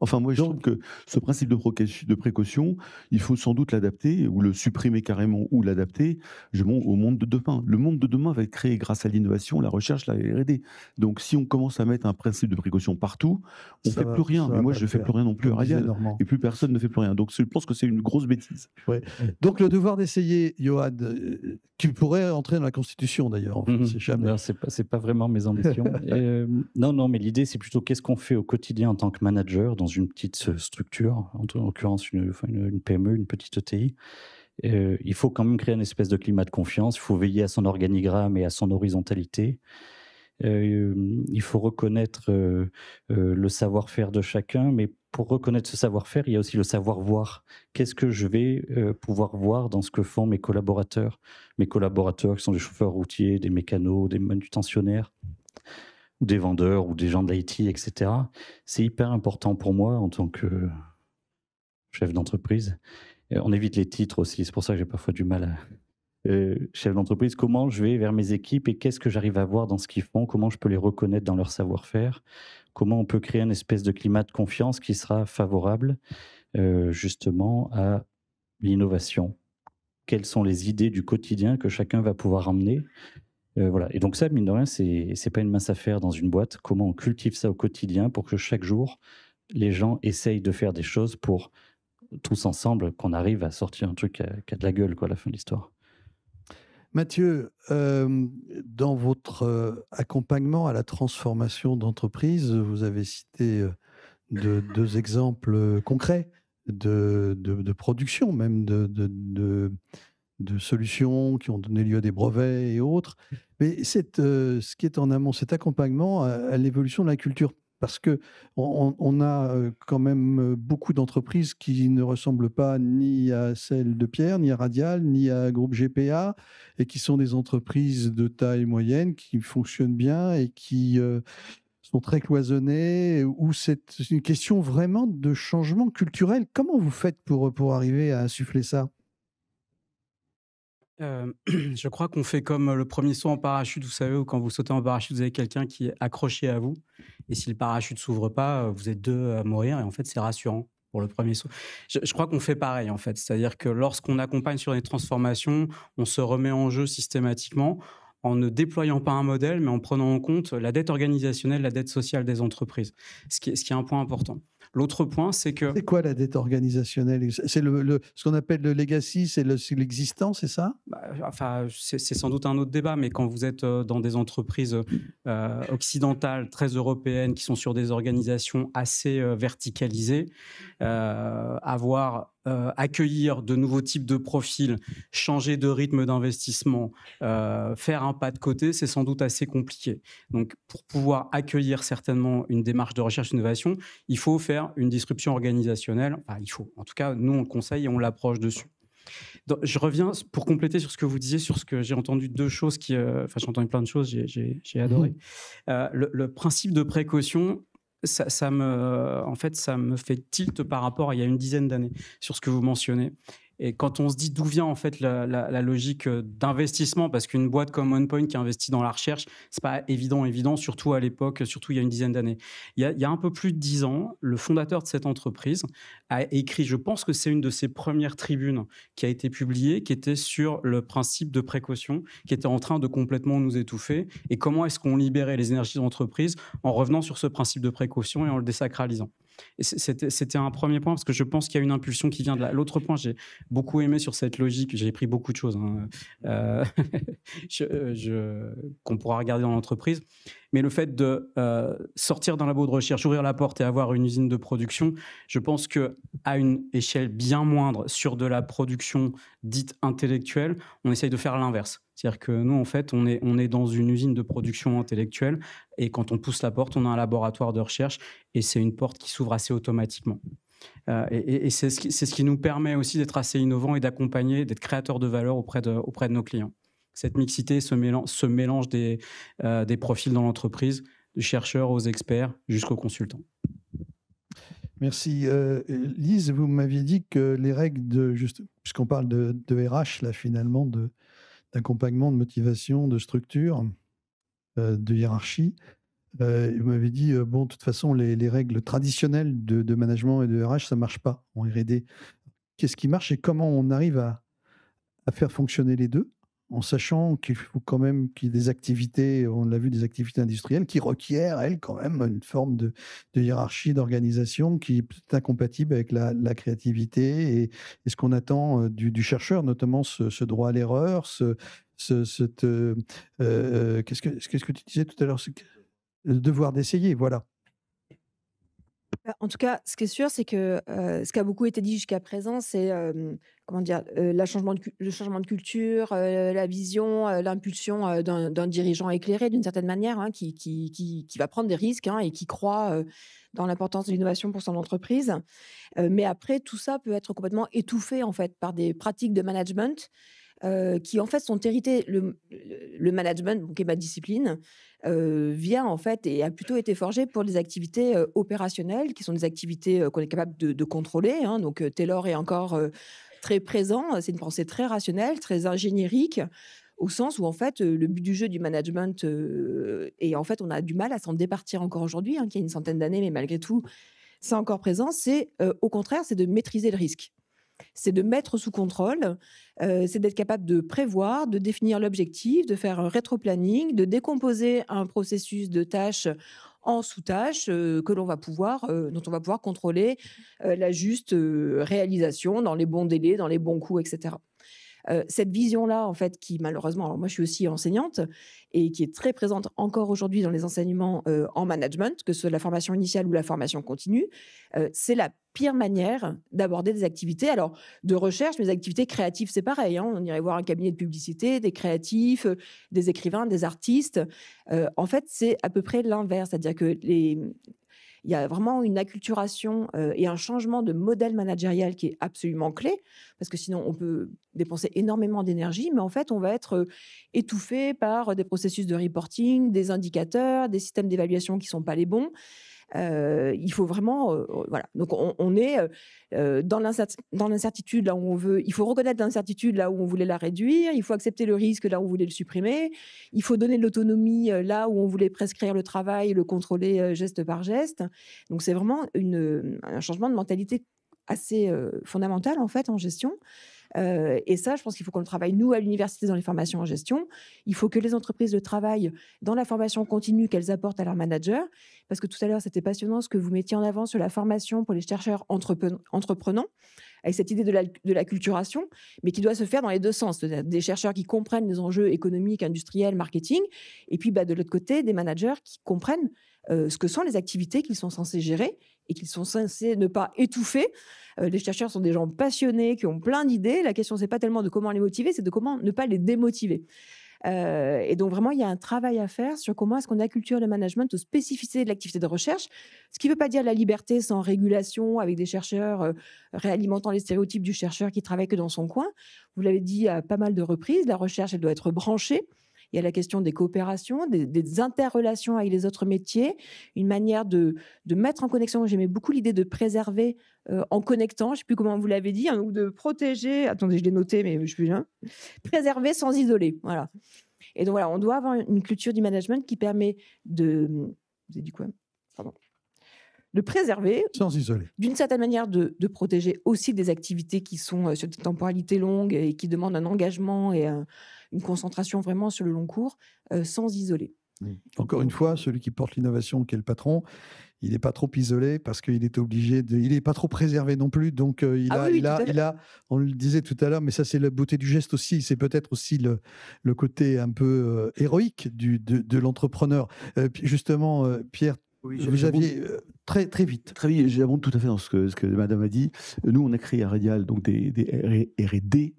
Enfin, moi, je trouve que ce principe de précaution, il faut sans doute l'adapter, ou le supprimer carrément, ou l'adapter au monde de demain. Le monde de demain va être créé grâce à l'innovation, la recherche, la R&D. Donc, si on commence à mettre un principe de précaution partout, on ne fait plus rien. Mais moi, je ne fais plus rien non plus à Radial. Et plus personne ne fait plus rien. Donc, je pense que c'est une grosse bêtise.
Ouais. Donc, le devoir d'essayer, Johan, qui pourrait entrer dans la Constitution d'ailleurs. Enfin,
c'est pas vraiment mes ambitions. Non, mais l'idée, c'est plutôt qu'est-ce qu'on fait au quotidien en tant que manager dans une petite structure, en l'occurrence une PME, une petite ETI. Il faut quand même créer une espèce de climat de confiance, il faut veiller à son organigramme et à son horizontalité. Il faut reconnaître le savoir-faire de chacun, mais pour reconnaître ce savoir-faire, il y a aussi le savoir-voir. Qu'est-ce que je vais pouvoir voir dans ce que font mes collaborateurs qui sont des chauffeurs routiers, des mécanos, des manutentionnaires, ou des vendeurs, ou des gens de l'IT, etc. C'est hyper important pour moi en tant que chef d'entreprise. On évite les titres aussi, c'est pour ça que j'ai parfois du mal à... chef d'entreprise, comment je vais vers mes équipes et qu'est-ce que j'arrive à voir dans ce qu'ils font, comment je peux les reconnaître dans leur savoir-faire, comment on peut créer une espèce de climat de confiance qui sera favorable justement à l'innovation. Quelles sont les idées du quotidien que chacun va pouvoir emmener. Voilà. Et donc ça, mine de rien, c'est pas une mince affaire dans une boîte. Comment on cultive ça au quotidien pour que chaque jour, les gens essayent de faire des choses pour tous ensemble, qu'on arrive à sortir un truc qui a de la gueule à la fin de l'histoire.
Mathieu, dans votre accompagnement à la transformation d'entreprise, vous avez cité deux exemples concrets de production, même de solutions qui ont donné lieu à des brevets et autres. Mais ce qui est en amont, cet accompagnement à l'évolution de la culture, parce qu'on a quand même beaucoup d'entreprises qui ne ressemblent pas ni à celle de Pierre, ni à Radial, ni à Groupe GPA, et qui sont des entreprises de taille moyenne, qui fonctionnent bien et qui sont très cloisonnées, où c'est une question vraiment de changement culturel. Comment vous faites pour arriver à insuffler ça ?
Je crois qu'on fait comme le premier saut en parachute, vous savez, où quand vous sautez en parachute, vous avez quelqu'un qui est accroché à vous. Et si le parachute ne s'ouvre pas, vous êtes deux à mourir. Et en fait, c'est rassurant pour le premier saut. Je crois qu'on fait pareil, en fait. C'est-à-dire que lorsqu'on accompagne sur des transformations, on se remet en jeu systématiquement en ne déployant pas un modèle, mais en prenant en compte la dette organisationnelle, la dette sociale des entreprises. Ce qui est un point important. L'autre point, c'est que...
C'est quoi la dette organisationnelle ? C'est ce qu'on appelle le legacy, c'est l'existant, c'est ça ?
Enfin, c'est sans doute un autre débat, mais quand vous êtes dans des entreprises occidentales, très européennes, qui sont sur des organisations assez verticalisées, accueillir de nouveaux types de profils, changer de rythme d'investissement, faire un pas de côté, c'est sans doute assez compliqué. Donc, pour pouvoir accueillir certainement une démarche de recherche et d'innovation, il faut faire une disruption organisationnelle. Enfin, il faut. En tout cas, nous, on le conseille et on l'approche dessus. Donc, je reviens pour compléter sur ce que vous disiez, sur ce que j'ai entendu deux choses qui... Enfin, j'ai entendu plein de choses, j'ai adoré. Le principe de précaution... Ça me fait tilt par rapport à il y a une dizaine d'années sur ce que vous mentionnez. Et quand on se dit d'où vient en fait la logique d'investissement, parce qu'une boîte comme OnePoint qui investit dans la recherche, c'est pas évident, surtout à l'époque, surtout il y a une dizaine d'années. Il y a un peu plus de 10 ans, le fondateur de cette entreprise a écrit, je pense que c'est une de ses premières tribunes qui a été publiée, qui était sur le principe de précaution, qui était en train de complètement nous étouffer, et comment est-ce qu'on libérait les énergies de l'entreprise en revenant sur ce principe de précaution et en le désacralisant. Et c'était un premier point, parce que je pense qu'il y a une impulsion qui vient de là. L'autre point, j'ai beaucoup aimé sur cette logique, j'ai pris beaucoup de choses qu'on pourra regarder dans l'entreprise, mais le fait de sortir d'un labo de recherche, ouvrir la porte et avoir une usine de production, je pense qu'à une échelle bien moindre, sur de la production dite intellectuelle, on essaye de faire l'inverse. C'est-à-dire que nous, en fait, on est dans une usine de production intellectuelle, et quand on pousse la porte, on a un laboratoire de recherche, et c'est une porte qui s'ouvre assez automatiquement. Et c'est ce qui nous permet aussi d'être assez innovants et d'accompagner, d'être créateurs de valeur auprès de nos clients. Cette mixité, ce mélange des profils dans l'entreprise, du chercheur aux experts jusqu'aux consultants.
Merci. Lise, vous m'aviez dit que les règles, puisqu'on parle de RH, là, finalement, d'accompagnement, de motivation, de structure, de hiérarchie, Vous m'avez dit, bon, de toute façon, les règles traditionnelles de management et de RH, ça ne marche pas en R&D. Qu'est-ce qui marche et comment on arrive à faire fonctionner les deux, en sachant qu'il faut quand même qu'il y ait des activités, on l'a vu, des activités industrielles qui requièrent, elles, quand même, une forme de hiérarchie, d'organisation qui est peut-être incompatible avec la créativité et ce qu'on attend du chercheur, notamment ce droit à l'erreur, qu'est-ce que tu disais tout à l'heure, le devoir d'essayer, voilà.
En tout cas, ce qui est sûr, c'est que ce qui a beaucoup été dit jusqu'à présent, c'est comment dire, le changement de culture, la vision, l'impulsion d'un dirigeant éclairé d'une certaine manière, hein, qui va prendre des risques, hein, et qui croit dans l'importance de l'innovation pour son entreprise. Mais après, tout ça peut être complètement étouffé en fait par des pratiques de management qui en fait sont héritées. Le management, qui est ma discipline, vient en fait et a plutôt été forgé pour des activités opérationnelles, qui sont des activités qu'on est capable de contrôler. Hein. Donc Taylor est encore très présent. C'est une pensée très rationnelle, très ingéniérique, au sens où en fait le but du jeu du management, et en fait on a du mal à s'en départir encore aujourd'hui, hein, qui a une centaine d'années, mais malgré tout c'est encore présent. C'est au contraire, c'est de maîtriser le risque. C'est de mettre sous contrôle, c'est d'être capable de prévoir, de définir l'objectif, de faire un rétro-planning, de décomposer un processus de tâches en sous-tâches dont on va pouvoir contrôler la juste réalisation dans les bons délais, dans les bons coûts, etc. Cette vision-là, en fait, qui malheureusement, alors moi je suis aussi enseignante et qui est très présente encore aujourd'hui dans les enseignements en management, que ce soit la formation initiale ou la formation continue, c'est la pire manière d'aborder des activités. Alors, de recherche, mais les activités créatives, c'est pareil. Hein, on irait voir un cabinet de publicité, des créatifs, des écrivains, des artistes. En fait, c'est à peu près l'inverse. C'est-à-dire que il y a vraiment une acculturation et un changement de modèle managérial qui est absolument clé, parce que sinon on peut dépenser énormément d'énergie, mais en fait on va être étouffé par des processus de reporting, des indicateurs, des systèmes d'évaluation qui ne sont pas les bons. Il faut vraiment, voilà. Donc on est dans l'incertitude là où on veut. Il faut reconnaître l'incertitude là où on voulait la réduire. Il faut accepter le risque là où on voulait le supprimer. Il faut donner de l'autonomie là où on voulait prescrire le travail, le contrôler geste par geste. Donc c'est vraiment un changement de mentalité assez fondamental en fait en gestion. Et ça, je pense qu'il faut qu'on le travaille, nous, à l'université, dans les formations en gestion. Il faut que les entreprises le travaillent dans la formation continue qu'elles apportent à leurs managers. Parce que tout à l'heure, c'était passionnant ce que vous mettiez en avant sur la formation pour les chercheurs entreprenants, avec cette idée de l'acculturation, mais qui doit se faire dans les deux sens. Des chercheurs qui comprennent les enjeux économiques, industriels, marketing, et puis de l'autre côté, des managers qui comprennent ce que sont les activités qu'ils sont censés gérer et qu'ils sont censés ne pas étouffer. Les chercheurs sont des gens passionnés, qui ont plein d'idées. La question, c'est pas tellement de comment les motiver, c'est de comment ne pas les démotiver. Et donc vraiment, il y a un travail à faire sur comment est-ce qu'on acculture le management aux spécificités de l'activité de recherche, ce qui ne veut pas dire la liberté sans régulation, avec des chercheurs réalimentant les stéréotypes du chercheur qui travaille que dans son coin. Vous l'avez dit à pas mal de reprises, la recherche, elle doit être branchée. Il y a la question des coopérations, des interrelations avec les autres métiers, une manière de mettre en connexion. J'aimais beaucoup l'idée de préserver en connectant, je ne sais plus comment vous l'avez dit, hein, ou de protéger. Attendez, je l'ai noté, mais je ne suis plus là. Préserver sans isoler. Voilà. Et donc voilà, on doit avoir une culture du management qui permet de. Vous avez dit quoi ? Pardon. De préserver,
sans isoler,
d'une certaine manière de protéger aussi des activités qui sont sur des temporalités longues et qui demandent un engagement et une concentration vraiment sur le long cours, sans isoler.
Encore une fois, celui qui porte l'innovation, qui est le patron, il n'est pas trop isolé parce qu'il est obligé de. Il n'est pas trop préservé non plus. Donc, il a, on le disait tout à l'heure, mais ça, c'est la beauté du geste aussi. C'est peut-être aussi le côté un peu héroïque de l'entrepreneur. Justement, Pierre, oui, vous aviez très vite.
Très vite, j'abonde tout à fait dans ce que Madame a dit. Nous, on a créé à Radial donc des R&D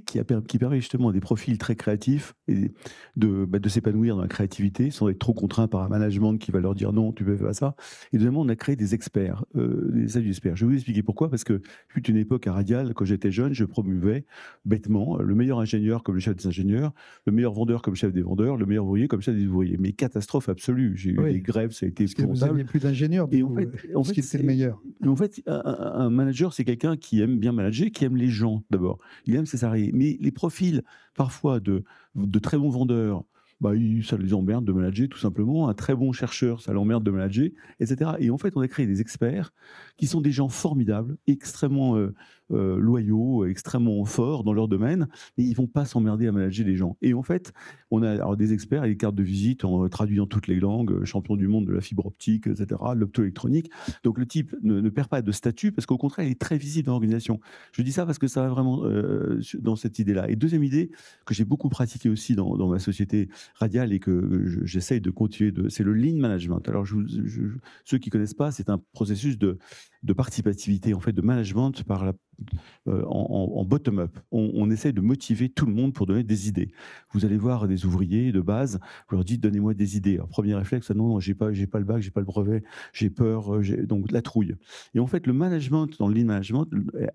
qui permet justement à des profils très créatifs et de s'épanouir dans la créativité sans être trop contraints par un management qui va leur dire non, tu peux faire ça. Et deuxièmement, on a créé des experts, des salles d'experts. Je vais vous expliquer pourquoi, parce que fut une époque à Radial, quand j'étais jeune, je promouvais bêtement le meilleur ingénieur comme le chef des ingénieurs, le meilleur vendeur comme chef des vendeurs, le meilleur ouvrier comme chef des ouvriers. Mais catastrophe absolue. J'ai eu des grèves, ça a été
épouvantable. Vous n'aviez plus d'ingénieurs,
et en fait,
qui était le meilleur.
En fait, un manager, c'est quelqu'un qui aime bien manager, qui aime les gens d'abord. Il aime ses salariés. Mais les profils, parfois, de très bons vendeurs, ça les emmerde de manager, tout simplement. Un très bon chercheur, ça l'emmerde de manager, etc. Et en fait, on a créé des experts qui sont des gens formidables, extrêmement loyaux, extrêmement forts dans leur domaine, et ils vont pas s'emmerder à manager les gens. Et en fait, on a alors des experts et des cartes de visite traduites dans toutes les langues, champion du monde de la fibre optique, etc., l'optoélectronique. Donc le type ne perd pas de statut parce qu'au contraire, il est très visible dans l'organisation. Je dis ça parce que ça va vraiment dans cette idée-là. Et deuxième idée que j'ai beaucoup pratiquée aussi dans ma société radiale et que j'essaye de continuer, c'est le lean management. Alors ceux qui connaissent pas, c'est un processus de participativité, en fait, de management en bottom-up. On essaie de motiver tout le monde pour donner des idées. Vous allez voir des ouvriers de base, vous leur dites donnez-moi des idées. Alors, premier réflexe, non, j'ai pas le bac, j'ai pas le brevet, j'ai peur, donc la trouille. Et en fait, le management dans le lean management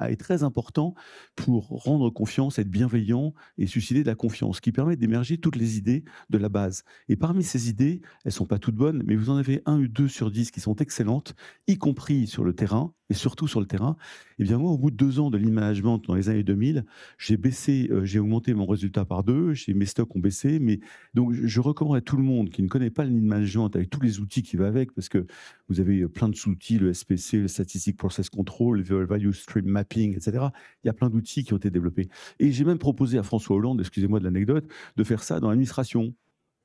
est très important pour rendre confiance, être bienveillant et susciter de la confiance, qui permet d'émerger toutes les idées de la base. Et parmi ces idées, elles sont pas toutes bonnes, mais vous en avez 1 ou 2 sur 10 qui sont excellentes, y compris sur le terrain, et surtout sur le terrain. Et bien moi, au bout de 2 ans de lean management dans les années 2000, j'ai augmenté mon résultat par 2, mes stocks ont baissé, mais donc je recommande à tout le monde qui ne connaît pas le lean management avec tous les outils qui vont avec, parce que vous avez plein de sous-outils, le SPC, le Statistic Process Control, le Value Stream Mapping, etc. Il y a plein d'outils qui ont été développés. Et j'ai même proposé à François Hollande, excusez-moi de l'anecdote, de faire ça dans l'administration.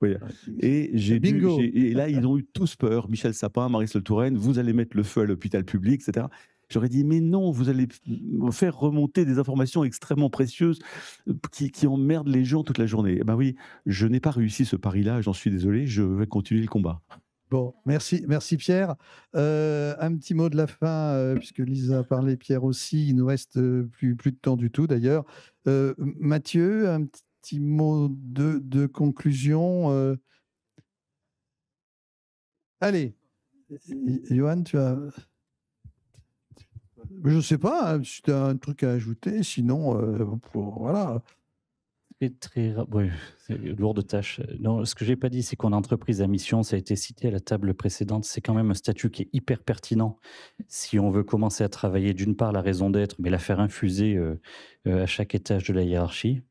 Oui. Et là, ils ont eu tous peur. Michel Sapin, Marisol Touraine, vous allez mettre le feu à l'hôpital public, etc. J'aurais dit, mais non, vous allez faire remonter des informations extrêmement précieuses qui emmerdent les gens toute la journée. Eh ben oui, je n'ai pas réussi ce pari-là, j'en suis désolé, je vais continuer le combat.
Bon, merci Pierre. Un petit mot de la fin, puisque Lisa a parlé, Pierre aussi. Il nous reste plus de temps du tout, d'ailleurs. Mathieu, un petit mot de conclusion. Allez, Johan, tu as... Je ne sais pas si tu as un truc à ajouter, sinon, voilà.
C'est une lourde tâche. Non, ce que je n'ai pas dit, c'est qu'on a entreprise à mission, ça a été cité à la table précédente, c'est quand même un statut qui est hyper pertinent si on veut commencer à travailler d'une part la raison d'être, mais la faire infuser à chaque étage de la hiérarchie.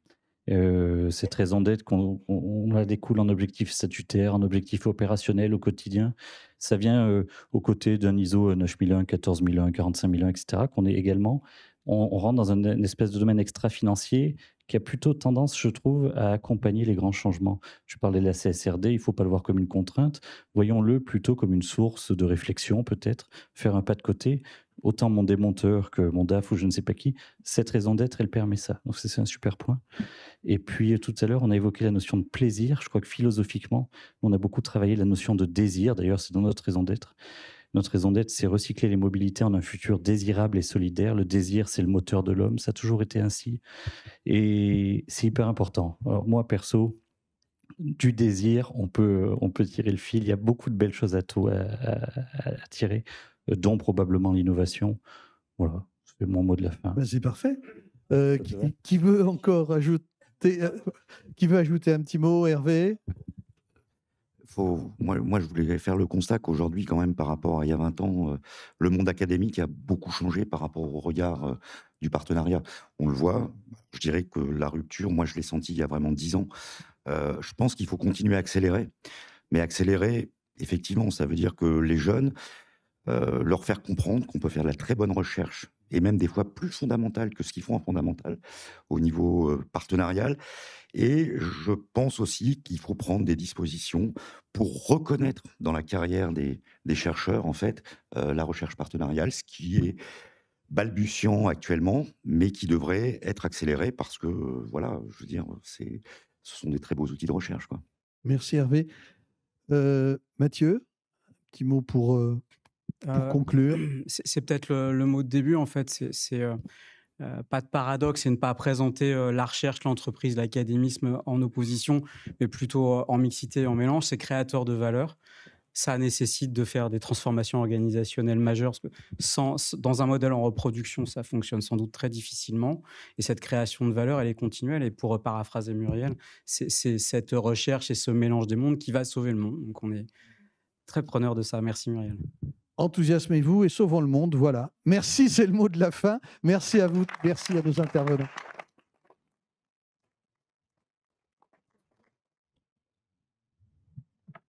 Cette raison d'être, on la découle en objectif statutaire, en objectif opérationnel au quotidien. Ça vient aux côtés d'un ISO 9001, 14001, 45001, etc., qu'on est également. On rentre dans une espèce de domaine extra-financier qui a plutôt tendance, je trouve, à accompagner les grands changements. Je parlais de la CSRD, il ne faut pas le voir comme une contrainte. Voyons-le plutôt comme une source de réflexion, peut-être, faire un pas de côté. Autant mon démonteur que mon DAF ou je ne sais pas qui, cette raison d'être, elle permet ça. Donc c'est un super point. Et puis tout à l'heure, on a évoqué la notion de plaisir. Je crois que philosophiquement, on a beaucoup travaillé la notion de désir. D'ailleurs, c'est dans notre raison d'être. Notre raison d'être, c'est recycler les mobilités en un futur désirable et solidaire. Le désir, c'est le moteur de l'homme. Ça a toujours été ainsi. Et c'est hyper important. Alors moi, perso, du désir, on peut tirer le fil. Il y a beaucoup de belles choses à tirer, dont probablement l'innovation. Voilà, c'est mon mot de la fin.
Ben c'est parfait. Qui veut encore ajouter un petit mot, Hervé?
Moi, je voulais faire le constat qu'aujourd'hui, quand même, par rapport à il y a 20 ans, le monde académique a beaucoup changé par rapport au regard du partenariat. On le voit, je dirais que la rupture, moi, je l'ai senti il y a vraiment 10 ans. Je pense qu'il faut continuer à accélérer. Mais accélérer, effectivement, ça veut dire que les jeunes, leur faire comprendre qu'on peut faire de la très bonne recherche, et même des fois plus fondamentale que ce qu'ils font en fondamental, au niveau partenarial. Et je pense aussi qu'il faut prendre des dispositions pour reconnaître dans la carrière des chercheurs, en fait, la recherche partenariale, ce qui est balbutiant actuellement, mais qui devrait être accéléré parce que, voilà, je veux dire, ce sont des très beaux outils de recherche, quoi.
Merci Hervé. Mathieu, un petit mot pour conclure.
C'est peut-être le mot de début, en fait. C'est pas de paradoxe et ne pas présenter la recherche, l'entreprise, l'académisme en opposition, mais plutôt en mixité, en mélange. C'est créateur de valeur. Ça nécessite de faire des transformations organisationnelles majeures. Parce que dans un modèle en reproduction, ça fonctionne sans doute très difficilement. Et cette création de valeur, elle est continuelle. Et pour paraphraser Muriel, c'est cette recherche et ce mélange des mondes qui va sauver le monde. Donc on est très preneur de ça. Merci Muriel.
Enthousiasmez-vous et sauvons le monde, voilà. Merci, c'est le mot de la fin. Merci à vous, merci à nos intervenants.